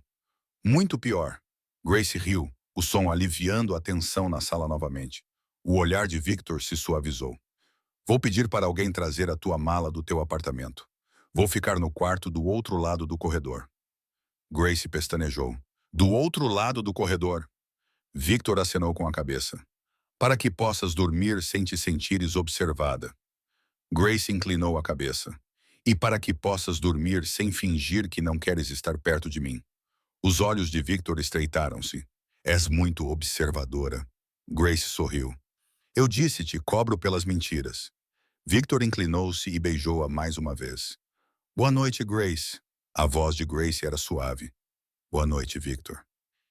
Muito pior. Grace riu, o som aliviando a tensão na sala novamente. O olhar de Victor se suavizou. Vou pedir para alguém trazer a tua mala do teu apartamento. Vou ficar no quarto do outro lado do corredor. Grace pestanejou. Do outro lado do corredor. Victor acenou com a cabeça. Para que possas dormir sem te sentires observada. Grace inclinou a cabeça. E para que possas dormir sem fingir que não queres estar perto de mim. Os olhos de Victor estreitaram-se. És muito observadora. Grace sorriu. Eu disse-te, cobro pelas mentiras. Victor inclinou-se e beijou-a mais uma vez. Boa noite, Grace. A voz de Grace era suave. Boa noite, Victor.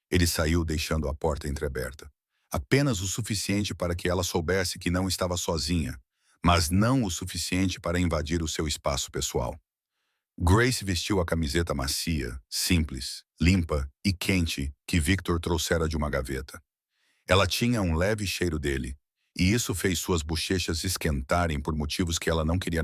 Ele saiu deixando a porta entreaberta. Apenas o suficiente para que ela soubesse que não estava sozinha, mas não o suficiente para invadir o seu espaço pessoal. Grace vestiu a camiseta macia, simples, limpa e quente que Victor trouxera de uma gaveta. Ela tinha um leve cheiro dele, e isso fez suas bochechas esquentarem por motivos que ela não queria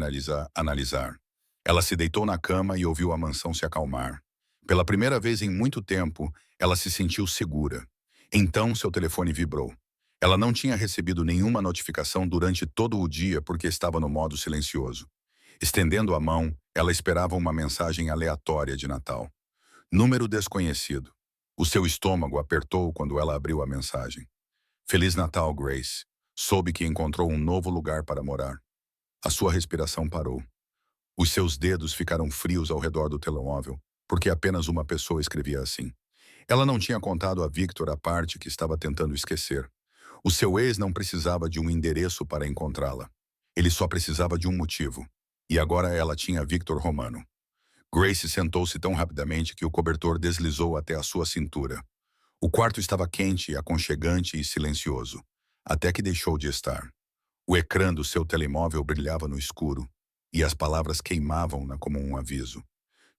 analisar. Ela se deitou na cama e ouviu a mansão se acalmar. Pela primeira vez em muito tempo, ela se sentiu segura. Então seu telefone vibrou. Ela não tinha recebido nenhuma notificação durante todo o dia porque estava no modo silencioso. Estendendo a mão, ela esperava uma mensagem aleatória de Natal. Número desconhecido. O seu estômago apertou quando ela abriu a mensagem. Feliz Natal, Grace. Soube que encontrou um novo lugar para morar. A sua respiração parou. Os seus dedos ficaram frios ao redor do telemóvel, porque apenas uma pessoa escrevia assim. Ela não tinha contado a Victor a parte que estava tentando esquecer. O seu ex não precisava de um endereço para encontrá-la. Ele só precisava de um motivo. E agora ela tinha Victor Romano. Grace sentou-se tão rapidamente que o cobertor deslizou até a sua cintura. O quarto estava quente, aconchegante e silencioso, até que deixou de estar. O ecrã do seu telemóvel brilhava no escuro, e as palavras queimavam-na como um aviso.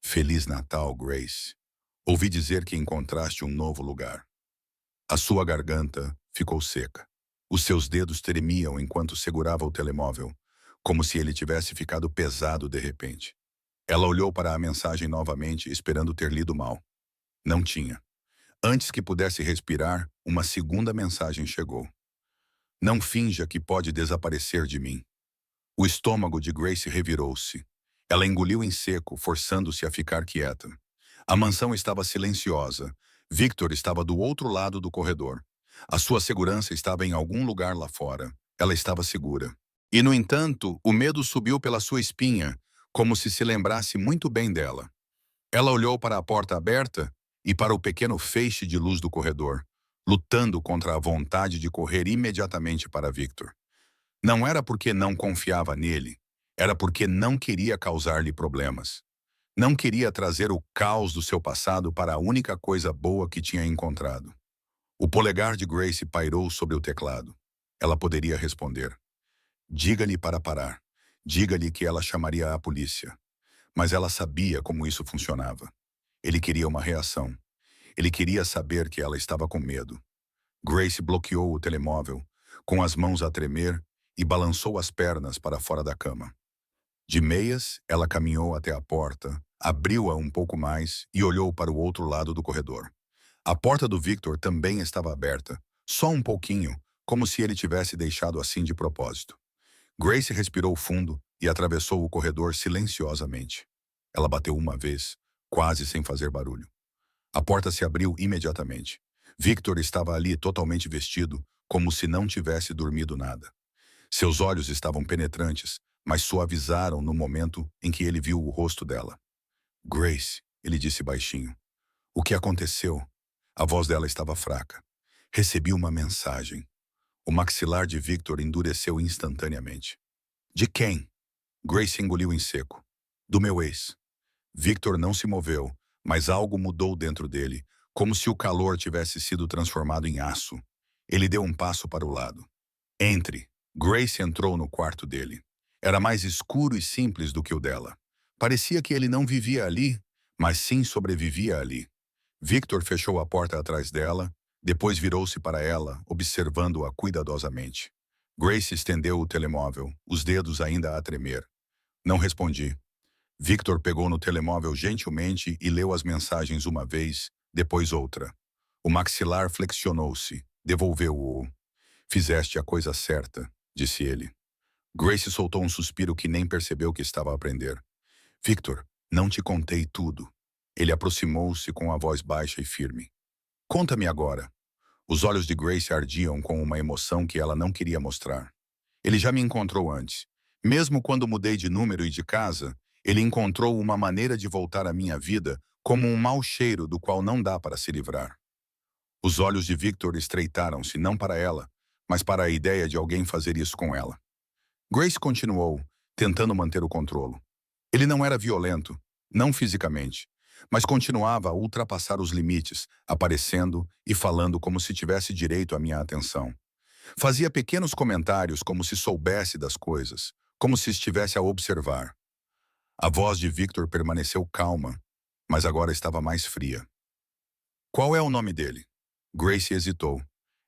Feliz Natal, Grace. Ouvi dizer que encontraste um novo lugar. A sua garganta ficou seca. Os seus dedos tremiam enquanto segurava o telemóvel, como se ele tivesse ficado pesado de repente. Ela olhou para a mensagem novamente, esperando ter lido mal. Não tinha. Antes que pudesse respirar, uma segunda mensagem chegou. Não finja que pode desaparecer de mim. O estômago de Grace revirou-se. Ela engoliu em seco, forçando-se a ficar quieta. A mansão estava silenciosa. Victor estava do outro lado do corredor. A sua segurança estava em algum lugar lá fora. Ela estava segura. E, no entanto, o medo subiu pela sua espinha, como se lembrasse muito bem dela. Ela olhou para a porta aberta e para o pequeno feixe de luz do corredor, lutando contra a vontade de correr imediatamente para Victor. Não era porque não confiava nele, era porque não queria causar-lhe problemas. Não queria trazer o caos do seu passado para a única coisa boa que tinha encontrado. O polegar de Grace pairou sobre o teclado. Ela poderia responder. Diga-lhe para parar. Diga-lhe que ela chamaria a polícia. Mas ela sabia como isso funcionava. Ele queria uma reação. Ele queria saber que ela estava com medo. Grace bloqueou o telemóvel, com as mãos a tremer, e balançou as pernas para fora da cama. De meias, ela caminhou até a porta, abriu-a um pouco mais e olhou para o outro lado do corredor. A porta do Victor também estava aberta, só um pouquinho, como se ele tivesse deixado assim de propósito. Grace respirou fundo e atravessou o corredor silenciosamente. Ela bateu uma vez, quase sem fazer barulho. A porta se abriu imediatamente. Victor estava ali totalmente vestido, como se não tivesse dormido nada. Seus olhos estavam penetrantes, mas suavizaram no momento em que ele viu o rosto dela. Grace, ele disse baixinho. O que aconteceu? A voz dela estava fraca. Recebi uma mensagem. O maxilar de Victor endureceu instantaneamente. De quem? Grace engoliu em seco. Do meu ex. Victor não se moveu, mas algo mudou dentro dele, como se o calor tivesse sido transformado em aço. Ele deu um passo para o lado. Entre. Grace entrou no quarto dele. Era mais escuro e simples do que o dela. Parecia que ele não vivia ali, mas sim sobrevivia ali. Victor fechou a porta atrás dela, depois virou-se para ela, observando-a cuidadosamente. Grace estendeu o telemóvel, os dedos ainda a tremer. Não respondi. Victor pegou no telemóvel gentilmente e leu as mensagens uma vez, depois outra. O maxilar flexionou-se, devolveu-o. Fizeste a coisa certa, disse ele. Grace soltou um suspiro que nem percebeu que estava a aprender. Victor, não te contei tudo. Ele aproximou-se com a voz baixa e firme. Conta-me agora. Os olhos de Grace ardiam com uma emoção que ela não queria mostrar. Ele já me encontrou antes. Mesmo quando mudei de número e de casa, ele encontrou uma maneira de voltar à minha vida como um mau cheiro do qual não dá para se livrar. Os olhos de Victor estreitaram-se não para ela, mas para a ideia de alguém fazer isso com ela. Grace continuou, tentando manter o controle. Ele não era violento, não fisicamente, mas continuava a ultrapassar os limites, aparecendo e falando como se tivesse direito à minha atenção. Fazia pequenos comentários como se soubesse das coisas, como se estivesse a observar. A voz de Victor permaneceu calma, mas agora estava mais fria. Qual é o nome dele? Grace hesitou.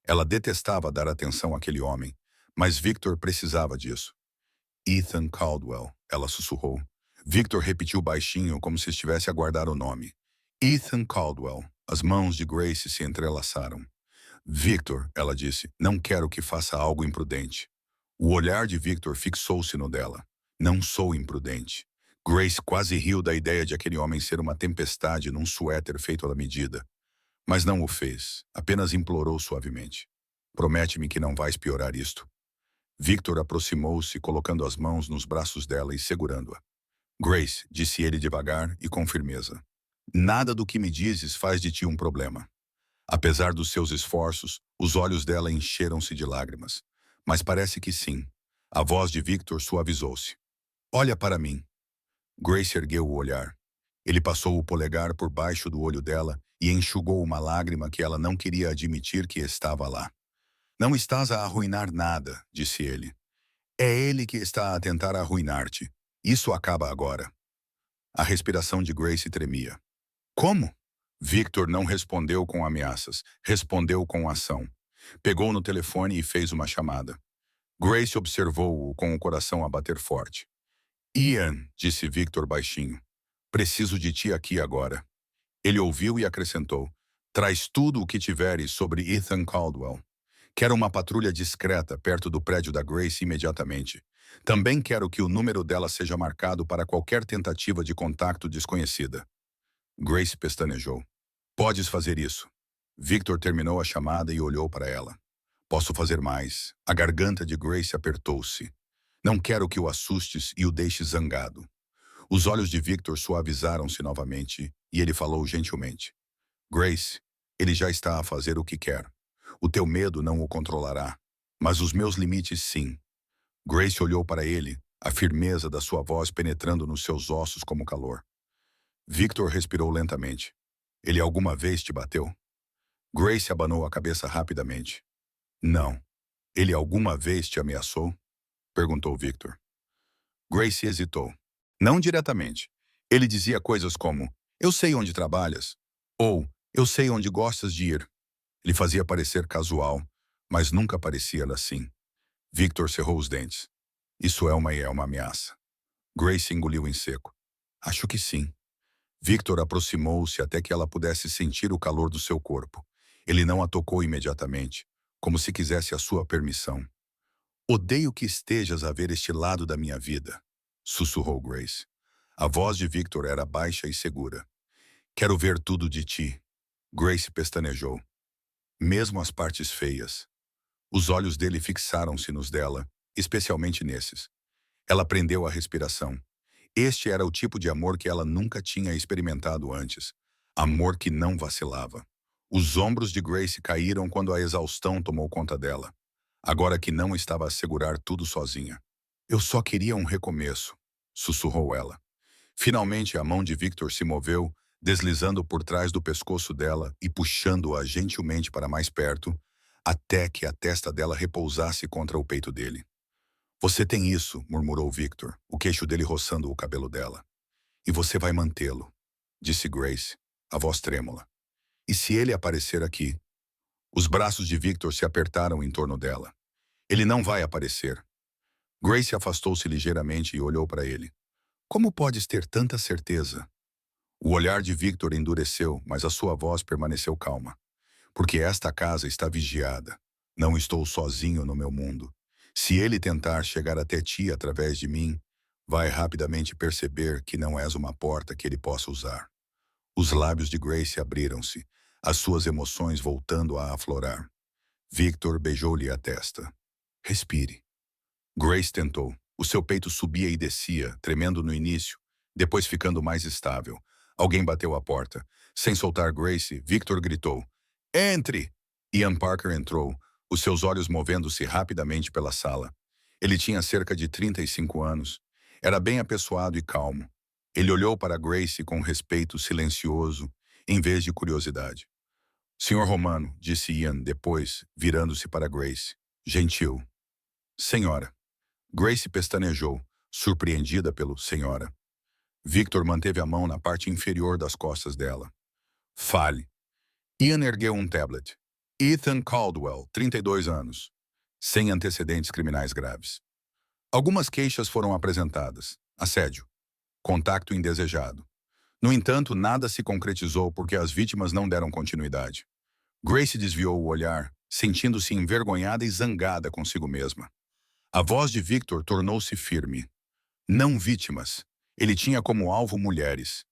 Ela detestava dar atenção àquele homem, mas Victor precisava disso. Ethan Caldwell, ela sussurrou. Victor repetiu baixinho, como se estivesse a guardar o nome. Ethan Caldwell. As mãos de Grace se entrelaçaram. Victor, ela disse, não quero que faça algo imprudente. O olhar de Victor fixou-se no dela. Não sou imprudente. Grace quase riu da ideia de aquele homem ser uma tempestade num suéter feito à medida. Mas não o fez, apenas implorou suavemente. Promete-me que não vais piorar isto. Victor aproximou-se, colocando as mãos nos braços dela e segurando-a. Grace, disse ele devagar e com firmeza. Nada do que me dizes faz de ti um problema. Apesar dos seus esforços, os olhos dela encheram-se de lágrimas. Mas parece que sim. A voz de Victor suavizou-se. Olha para mim. Grace ergueu o olhar. Ele passou o polegar por baixo do olho dela e enxugou uma lágrima que ela não queria admitir que estava lá. Não estás a arruinar nada, disse ele. É ele que está a tentar arruinar-te. Isso acaba agora. A respiração de Grace tremia. Como? Victor não respondeu com ameaças, respondeu com ação. Pegou no telefone e fez uma chamada. Grace observou-o com o coração a bater forte. Ian, disse Victor baixinho. Preciso de ti aqui agora. Ele ouviu e acrescentou. Traz tudo o que tiveres sobre Ethan Caldwell. Quero uma patrulha discreta perto do prédio da Grace imediatamente. Também quero que o número dela seja marcado para qualquer tentativa de contato desconhecida. Grace pestanejou. Podes fazer isso. Victor terminou a chamada e olhou para ela. Posso fazer mais. A garganta de Grace apertou-se. Não quero que o assustes e o deixes zangado. Os olhos de Victor suavizaram-se novamente e ele falou gentilmente. Grace, ele já está a fazer o que quer. O teu medo não o controlará, mas os meus limites sim. Grace olhou para ele, a firmeza da sua voz penetrando nos seus ossos como calor. Victor respirou lentamente. Ele alguma vez te bateu? Grace abanou a cabeça rapidamente. Não. Ele alguma vez te ameaçou? Perguntou Victor. Grace hesitou. Não diretamente. Ele dizia coisas como, eu sei onde trabalhas, ou eu sei onde gostas de ir. Ele fazia parecer casual, mas nunca parecia assim. Victor cerrou os dentes. Isso é uma ameaça. Grace engoliu em seco. Acho que sim. Victor aproximou-se até que ela pudesse sentir o calor do seu corpo. Ele não a tocou imediatamente, como se quisesse a sua permissão. Odeio que estejas a ver este lado da minha vida, sussurrou Grace. A voz de Victor era baixa e segura. Quero ver tudo de ti. Grace pestanejou. Mesmo as partes feias. Os olhos dele fixaram-se nos dela, especialmente nesses. Ela prendeu a respiração. Este era o tipo de amor que ela nunca tinha experimentado antes. Amor que não vacilava. Os ombros de Grace caíram quando a exaustão tomou conta dela. Agora que não estava a segurar tudo sozinha. Eu só queria um recomeço, sussurrou ela. Finalmente a mão de Victor se moveu, deslizando por trás do pescoço dela e puxando-a gentilmente para mais perto, até que a testa dela repousasse contra o peito dele. Você tem isso, murmurou Victor, o queixo dele roçando o cabelo dela. E você vai mantê-lo, disse Grace, a voz trêmula. E se ele aparecer aqui? Os braços de Victor se apertaram em torno dela. Ele não vai aparecer. Grace afastou-se ligeiramente e olhou para ele. Como podes ter tanta certeza? O olhar de Victor endureceu, mas a sua voz permaneceu calma. Porque esta casa está vigiada. Não estou sozinho no meu mundo. Se ele tentar chegar até ti através de mim, vai rapidamente perceber que não és uma porta que ele possa usar. Os lábios de Grace abriram-se, as suas emoções voltando a aflorar. Victor beijou-lhe a testa. Respire. Grace tentou. O seu peito subia e descia, tremendo no início, depois ficando mais estável. Alguém bateu à porta. Sem soltar Grace, Victor gritou. Entre! Ian Parker entrou, os seus olhos movendo-se rapidamente pela sala. Ele tinha cerca de 35 anos. Era bem apessoado e calmo. Ele olhou para Grace com respeito silencioso, em vez de curiosidade. Senhor Romano, disse Ian depois, virando-se para Grace. Gentil. Senhora. Grace pestanejou, surpreendida pelo senhora. Victor manteve a mão na parte inferior das costas dela. Fale. Ian ergueu um tablet. Ethan Caldwell, 32 anos. Sem antecedentes criminais graves. Algumas queixas foram apresentadas. Assédio. Contacto indesejado. No entanto, nada se concretizou porque as vítimas não deram continuidade. Grace desviou o olhar, sentindo-se envergonhada e zangada consigo mesma. A voz de Victor tornou-se firme. Não vítimas. Ele tinha como alvo mulheres.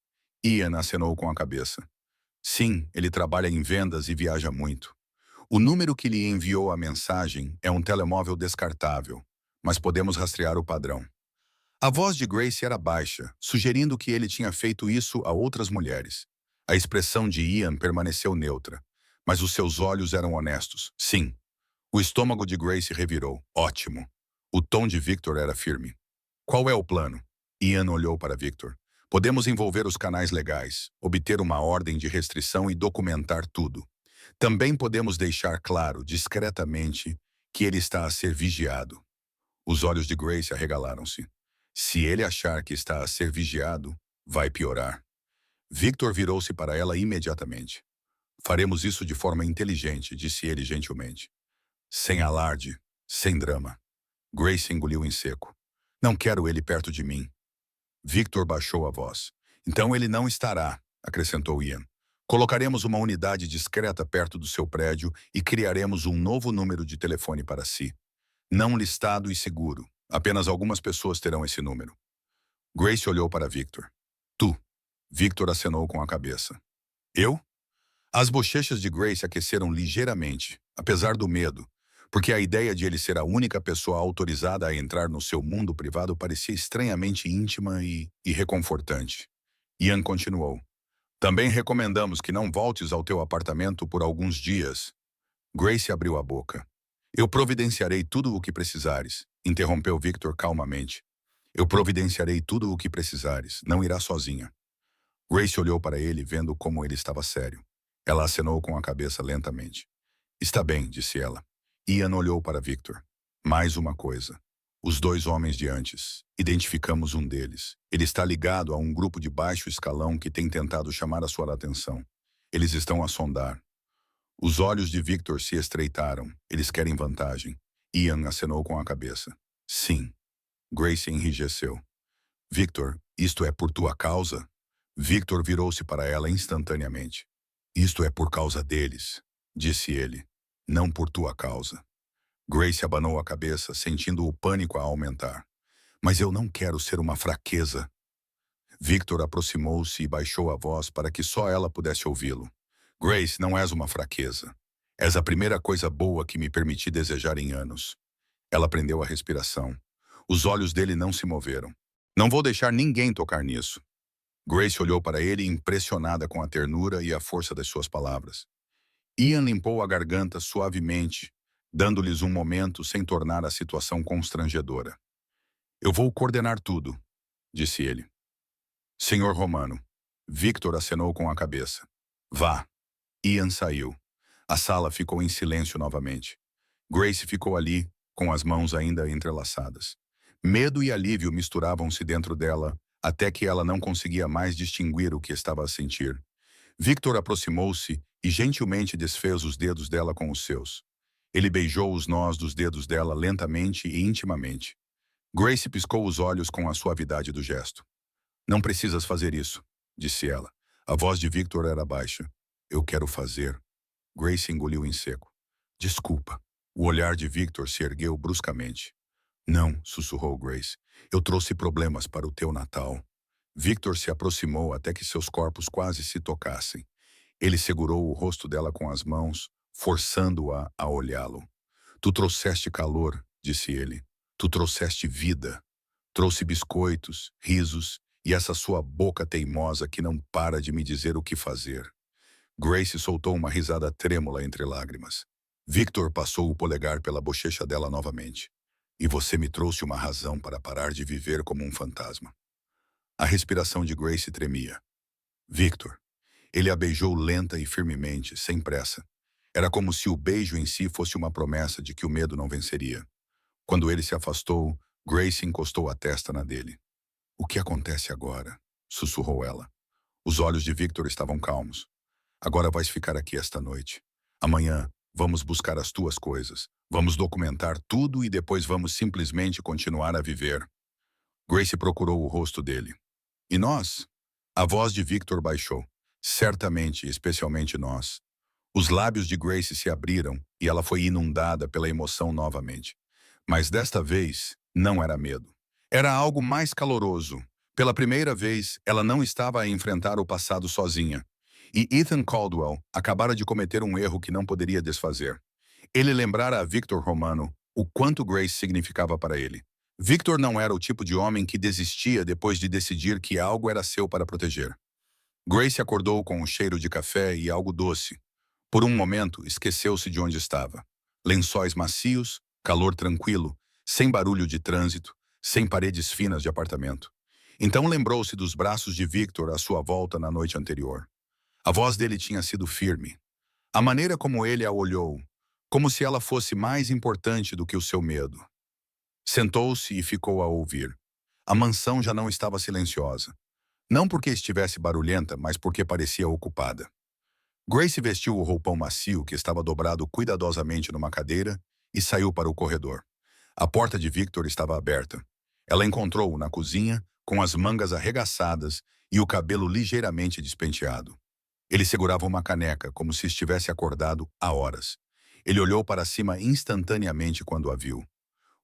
Ian acenou com a cabeça. Sim, ele trabalha em vendas e viaja muito. O número que lhe enviou a mensagem é um telemóvel descartável, mas podemos rastrear o padrão. A voz de Grace era baixa, sugerindo que ele tinha feito isso a outras mulheres. A expressão de Ian permaneceu neutra, mas os seus olhos eram honestos. Sim. O estômago de Grace revirou. Ótimo. O tom de Victor era firme. Qual é o plano? Ian olhou para Victor. Podemos envolver os canais legais, obter uma ordem de restrição e documentar tudo. Também podemos deixar claro, discretamente, que ele está a ser vigiado. Os olhos de Grace arregalaram-se. Se ele achar que está a ser vigiado, vai piorar. Victor virou-se para ela imediatamente. Faremos isso de forma inteligente, disse ele gentilmente. Sem alarde, sem drama. Grace engoliu em seco. Não quero ele perto de mim. Victor baixou a voz. Então ele não estará, acrescentou Ian. Colocaremos uma unidade discreta perto do seu prédio e criaremos um novo número de telefone para si. Não listado e seguro. Apenas algumas pessoas terão esse número. Grace olhou para Victor. Tu. Victor acenou com a cabeça. Eu? As bochechas de Grace aqueceram ligeiramente, apesar do medo, porque a ideia de ele ser a única pessoa autorizada a entrar no seu mundo privado parecia estranhamente íntima e reconfortante. Ian continuou. Também recomendamos que não voltes ao teu apartamento por alguns dias. Grace abriu a boca. Eu providenciarei tudo o que precisares, interrompeu Victor calmamente. Eu providenciarei tudo o que precisares, não irá sozinha. Grace olhou para ele, vendo como ele estava sério. Ela acenou com a cabeça lentamente. Está bem, disse ela. Ian olhou para Victor. Mais uma coisa. Os dois homens de antes. Identificamos um deles. Ele está ligado a um grupo de baixo escalão que tem tentado chamar a sua atenção. Eles estão a sondar. Os olhos de Victor se estreitaram. Eles querem vantagem. Ian acenou com a cabeça. Sim. Grace enrijeceu. Victor, isto é por tua causa? Victor virou-se para ela instantaneamente. Isto é por causa deles, disse ele. Não por tua causa. Grace abanou a cabeça, sentindo o pânico a aumentar. Mas eu não quero ser uma fraqueza. Victor aproximou-se e baixou a voz para que só ela pudesse ouvi-lo. Grace, não és uma fraqueza. És a primeira coisa boa que me permiti desejar em anos. Ela prendeu a respiração. Os olhos dele não se moveram. Não vou deixar ninguém tocar nisso. Grace olhou para ele impressionada com a ternura e a força das suas palavras. Ian limpou a garganta suavemente, dando-lhes um momento sem tornar a situação constrangedora. Eu vou coordenar tudo, disse ele. Senhor Romano. Victor acenou com a cabeça. Vá. Ian saiu. A sala ficou em silêncio novamente. Grace ficou ali, com as mãos ainda entrelaçadas. Medo e alívio misturavam-se dentro dela, até que ela não conseguia mais distinguir o que estava a sentir. Victor aproximou-se e gentilmente desfez os dedos dela com os seus. Ele beijou os nós dos dedos dela lentamente e intimamente. Grace piscou os olhos com a suavidade do gesto. Não precisas fazer isso, disse ela. A voz de Victor era baixa. Eu quero fazer. Grace engoliu em seco. Desculpa. O olhar de Victor se ergueu bruscamente. Não, sussurrou Grace. Eu trouxe problemas para o teu Natal. Victor se aproximou até que seus corpos quase se tocassem. Ele segurou o rosto dela com as mãos, forçando-a a olhá-lo. Tu trouxeste calor, disse ele. Tu trouxeste vida. Trouxe biscoitos, risos e essa sua boca teimosa que não para de me dizer o que fazer. Grace soltou uma risada trêmula entre lágrimas. Victor passou o polegar pela bochecha dela novamente. E você me trouxe uma razão para parar de viver como um fantasma. A respiração de Grace tremia. Victor. Ele a beijou lenta e firmemente, sem pressa. Era como se o beijo em si fosse uma promessa de que o medo não venceria. Quando ele se afastou, Grace encostou a testa na dele. O que acontece agora? Sussurrou ela. Os olhos de Victor estavam calmos. Agora vais ficar aqui esta noite. Amanhã, vamos buscar as tuas coisas. Vamos documentar tudo e depois vamos simplesmente continuar a viver. Grace procurou o rosto dele. E nós? A voz de Victor baixou. Certamente, especialmente nós. Os lábios de Grace se abriram e ela foi inundada pela emoção novamente. Mas desta vez, não era medo. Era algo mais caloroso. Pela primeira vez, ela não estava a enfrentar o passado sozinha. E Ethan Caldwell acabara de cometer um erro que não poderia desfazer. Ele lembrara a Victor Romano o quanto Grace significava para ele. Victor não era o tipo de homem que desistia depois de decidir que algo era seu para proteger. Grace acordou com um cheiro de café e algo doce. Por um momento, esqueceu-se de onde estava. Lençóis macios, calor tranquilo, sem barulho de trânsito, sem paredes finas de apartamento. Então lembrou-se dos braços de Victor à sua volta na noite anterior. A voz dele tinha sido firme. A maneira como ele a olhou, como se ela fosse mais importante do que o seu medo. Sentou-se e ficou a ouvir. A mansão já não estava silenciosa. Não porque estivesse barulhenta, mas porque parecia ocupada. Grace vestiu o roupão macio que estava dobrado cuidadosamente numa cadeira e saiu para o corredor. A porta de Victor estava aberta. Ela encontrou-o na cozinha, com as mangas arregaçadas e o cabelo ligeiramente despenteado. Ele segurava uma caneca, como se estivesse acordado há horas. Ele olhou para cima instantaneamente quando a viu.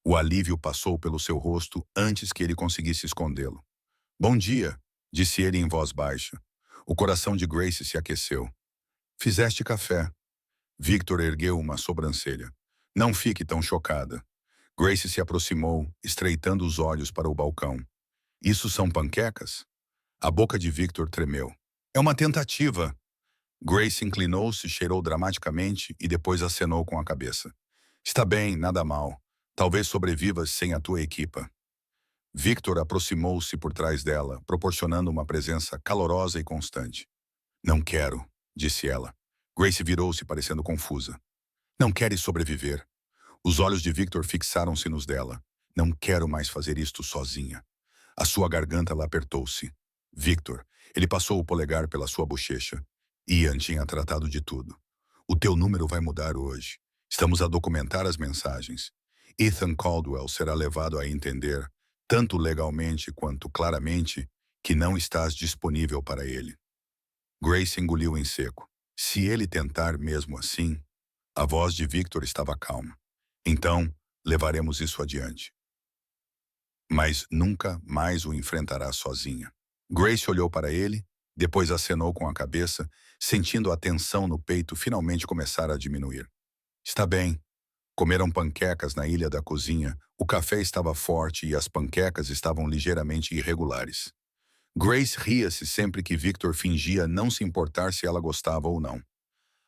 O alívio passou pelo seu rosto antes que ele conseguisse escondê-lo. Bom dia, disse ele em voz baixa. O coração de Grace se aqueceu. Fizeste café. Victor ergueu uma sobrancelha. Não fique tão chocada. Grace se aproximou, estreitando os olhos para o balcão. Isso são panquecas? A boca de Victor tremeu. É uma tentativa. Grace inclinou-se, cheirou dramaticamente e depois acenou com a cabeça. Está bem, nada mal. Talvez sobrevivas sem a tua equipa. Victor aproximou-se por trás dela, proporcionando uma presença calorosa e constante. Não quero, disse ela. Grace virou-se parecendo confusa. Não queres sobreviver? Os olhos de Victor fixaram-se nos dela. Não quero mais fazer isto sozinha. A sua garganta lá apertou-se. Victor, ele passou o polegar pela sua bochecha. Ian tinha tratado de tudo. O teu número vai mudar hoje. Estamos a documentar as mensagens. Ethan Caldwell será levado a entender, tanto legalmente quanto claramente, que não estás disponível para ele. Grace engoliu em seco. Se ele tentar mesmo assim... A voz de Victor estava calma. Então, levaremos isso adiante. Mas nunca mais o enfrentará sozinha. Grace olhou para ele, depois acenou com a cabeça, sentindo a tensão no peito finalmente começar a diminuir. Está bem. Comeram panquecas na ilha da cozinha, o café estava forte e as panquecas estavam ligeiramente irregulares. Grace ria-se sempre que Victor fingia não se importar se ela gostava ou não.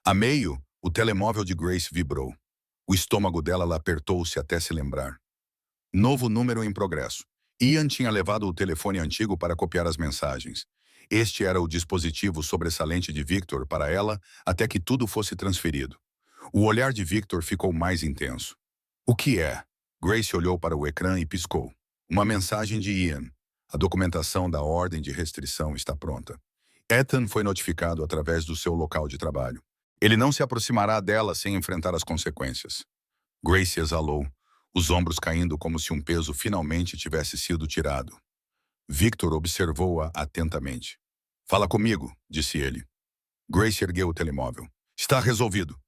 A meio, o telemóvel de Grace vibrou. O estômago dela apertou-se até se lembrar. Novo número em progresso. Ian tinha levado o telefone antigo para copiar as mensagens. Este era o dispositivo sobressalente de Victor para ela até que tudo fosse transferido. O olhar de Victor ficou mais intenso. O que é? Grace olhou para o ecrã e piscou. Uma mensagem de Ian. A documentação da ordem de restrição está pronta. Ethan foi notificado através do seu local de trabalho. Ele não se aproximará dela sem enfrentar as consequências. Grace exalou, os ombros caindo como se um peso finalmente tivesse sido tirado. Victor observou-a atentamente. Fala comigo, disse ele. Grace ergueu o telemóvel. Está resolvido.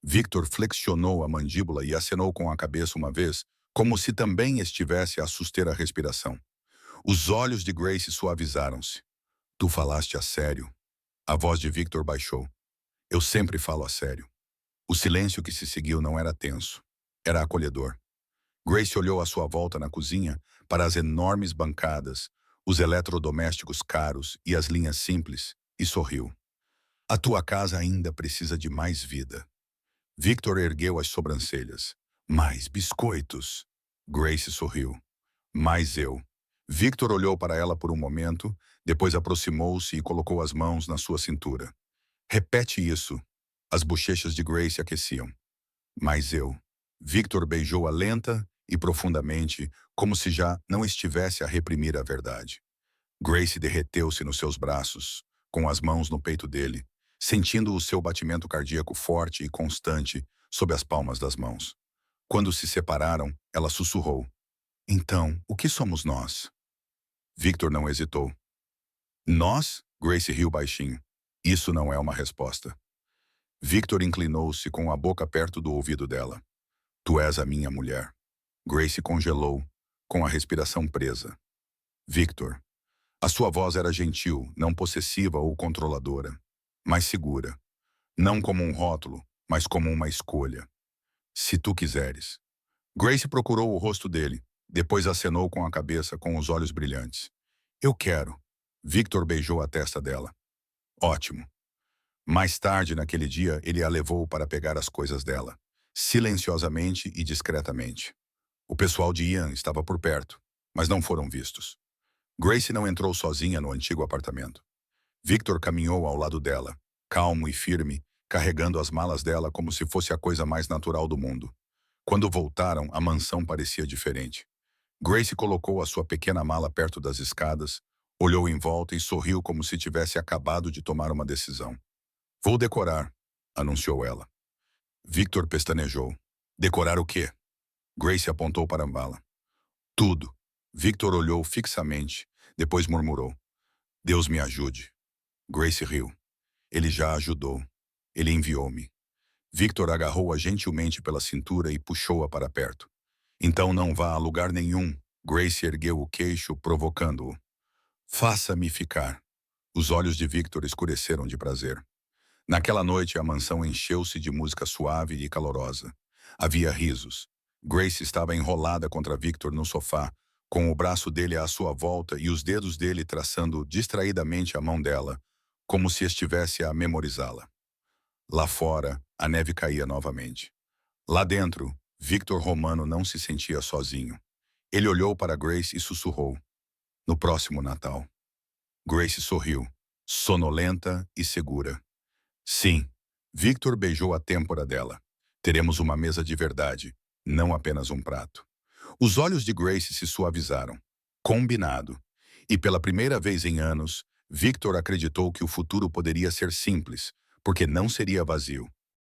Victor flexionou a mandíbula e acenou com a cabeça uma vez, como se também estivesse a suster a respiração. Os olhos de Grace suavizaram-se. Tu falaste a sério. A voz de Victor baixou. Eu sempre falo a sério. O silêncio que se seguiu não era tenso. Era acolhedor. Grace olhou à sua volta na cozinha para as enormes bancadas, os eletrodomésticos caros e as linhas simples, e sorriu. A tua casa ainda precisa de mais vida. Victor ergueu as sobrancelhas. Mais biscoitos. Grace sorriu. Mais eu. Victor olhou para ela por um momento, depois aproximou-se e colocou as mãos na sua cintura. Repete isso. As bochechas de Grace aqueciam. Mas eu. Victor beijou-a lenta e profundamente, como se já não estivesse a reprimir a verdade. Grace derreteu-se nos seus braços, com as mãos no peito dele, sentindo o seu batimento cardíaco forte e constante sob as palmas das mãos. Quando se separaram, ela sussurrou. Então, o que somos nós? Victor não hesitou. Nós? Grace riu baixinho. Isso não é uma resposta. Victor inclinou-se com a boca perto do ouvido dela. Tu és a minha mulher. Grace congelou, com a respiração presa. Victor. A sua voz era gentil, não possessiva ou controladora, mas segura. Não como um rótulo, mas como uma escolha. Se tu quiseres. Grace procurou o rosto dele, depois acenou com a cabeça com os olhos brilhantes. Eu quero. Victor beijou a testa dela. Ótimo. Mais tarde naquele dia, ele a levou para pegar as coisas dela, silenciosamente e discretamente. O pessoal de Ian estava por perto, mas não foram vistos. Grace não entrou sozinha no antigo apartamento. Victor caminhou ao lado dela, calmo e firme, carregando as malas dela como se fosse a coisa mais natural do mundo. Quando voltaram, a mansão parecia diferente. Grace colocou a sua pequena mala perto das escadas, olhou em volta e sorriu como se tivesse acabado de tomar uma decisão. Vou decorar, anunciou ela. Victor pestanejou. Decorar o quê? Grace apontou para a mala. Tudo. Victor olhou fixamente, depois murmurou. Deus me ajude. Grace riu. Ele já ajudou. Ele enviou-me. Victor agarrou-a gentilmente pela cintura e puxou-a para perto. Então não vá a lugar nenhum. Grace ergueu o queixo, provocando-o. Faça-me ficar. Os olhos de Victor escureceram de prazer. Naquela noite, a mansão encheu-se de música suave e calorosa. Havia risos. Grace estava enrolada contra Victor no sofá, com o braço dele à sua volta e os dedos dele traçando distraidamente a mão dela, como se estivesse a memorizá-la. Lá fora, a neve caía novamente. Lá dentro, Victor Romano não se sentia sozinho. Ele olhou para Grace e sussurrou. No próximo Natal. Grace sorriu, sonolenta e segura. Sim, Victor beijou a têmpora dela. Teremos uma mesa de verdade, não apenas um prato. Os olhos de Grace se suavizaram. Combinado. E pela primeira vez em anos, Victor acreditou que o futuro poderia ser simples, porque não seria vazio.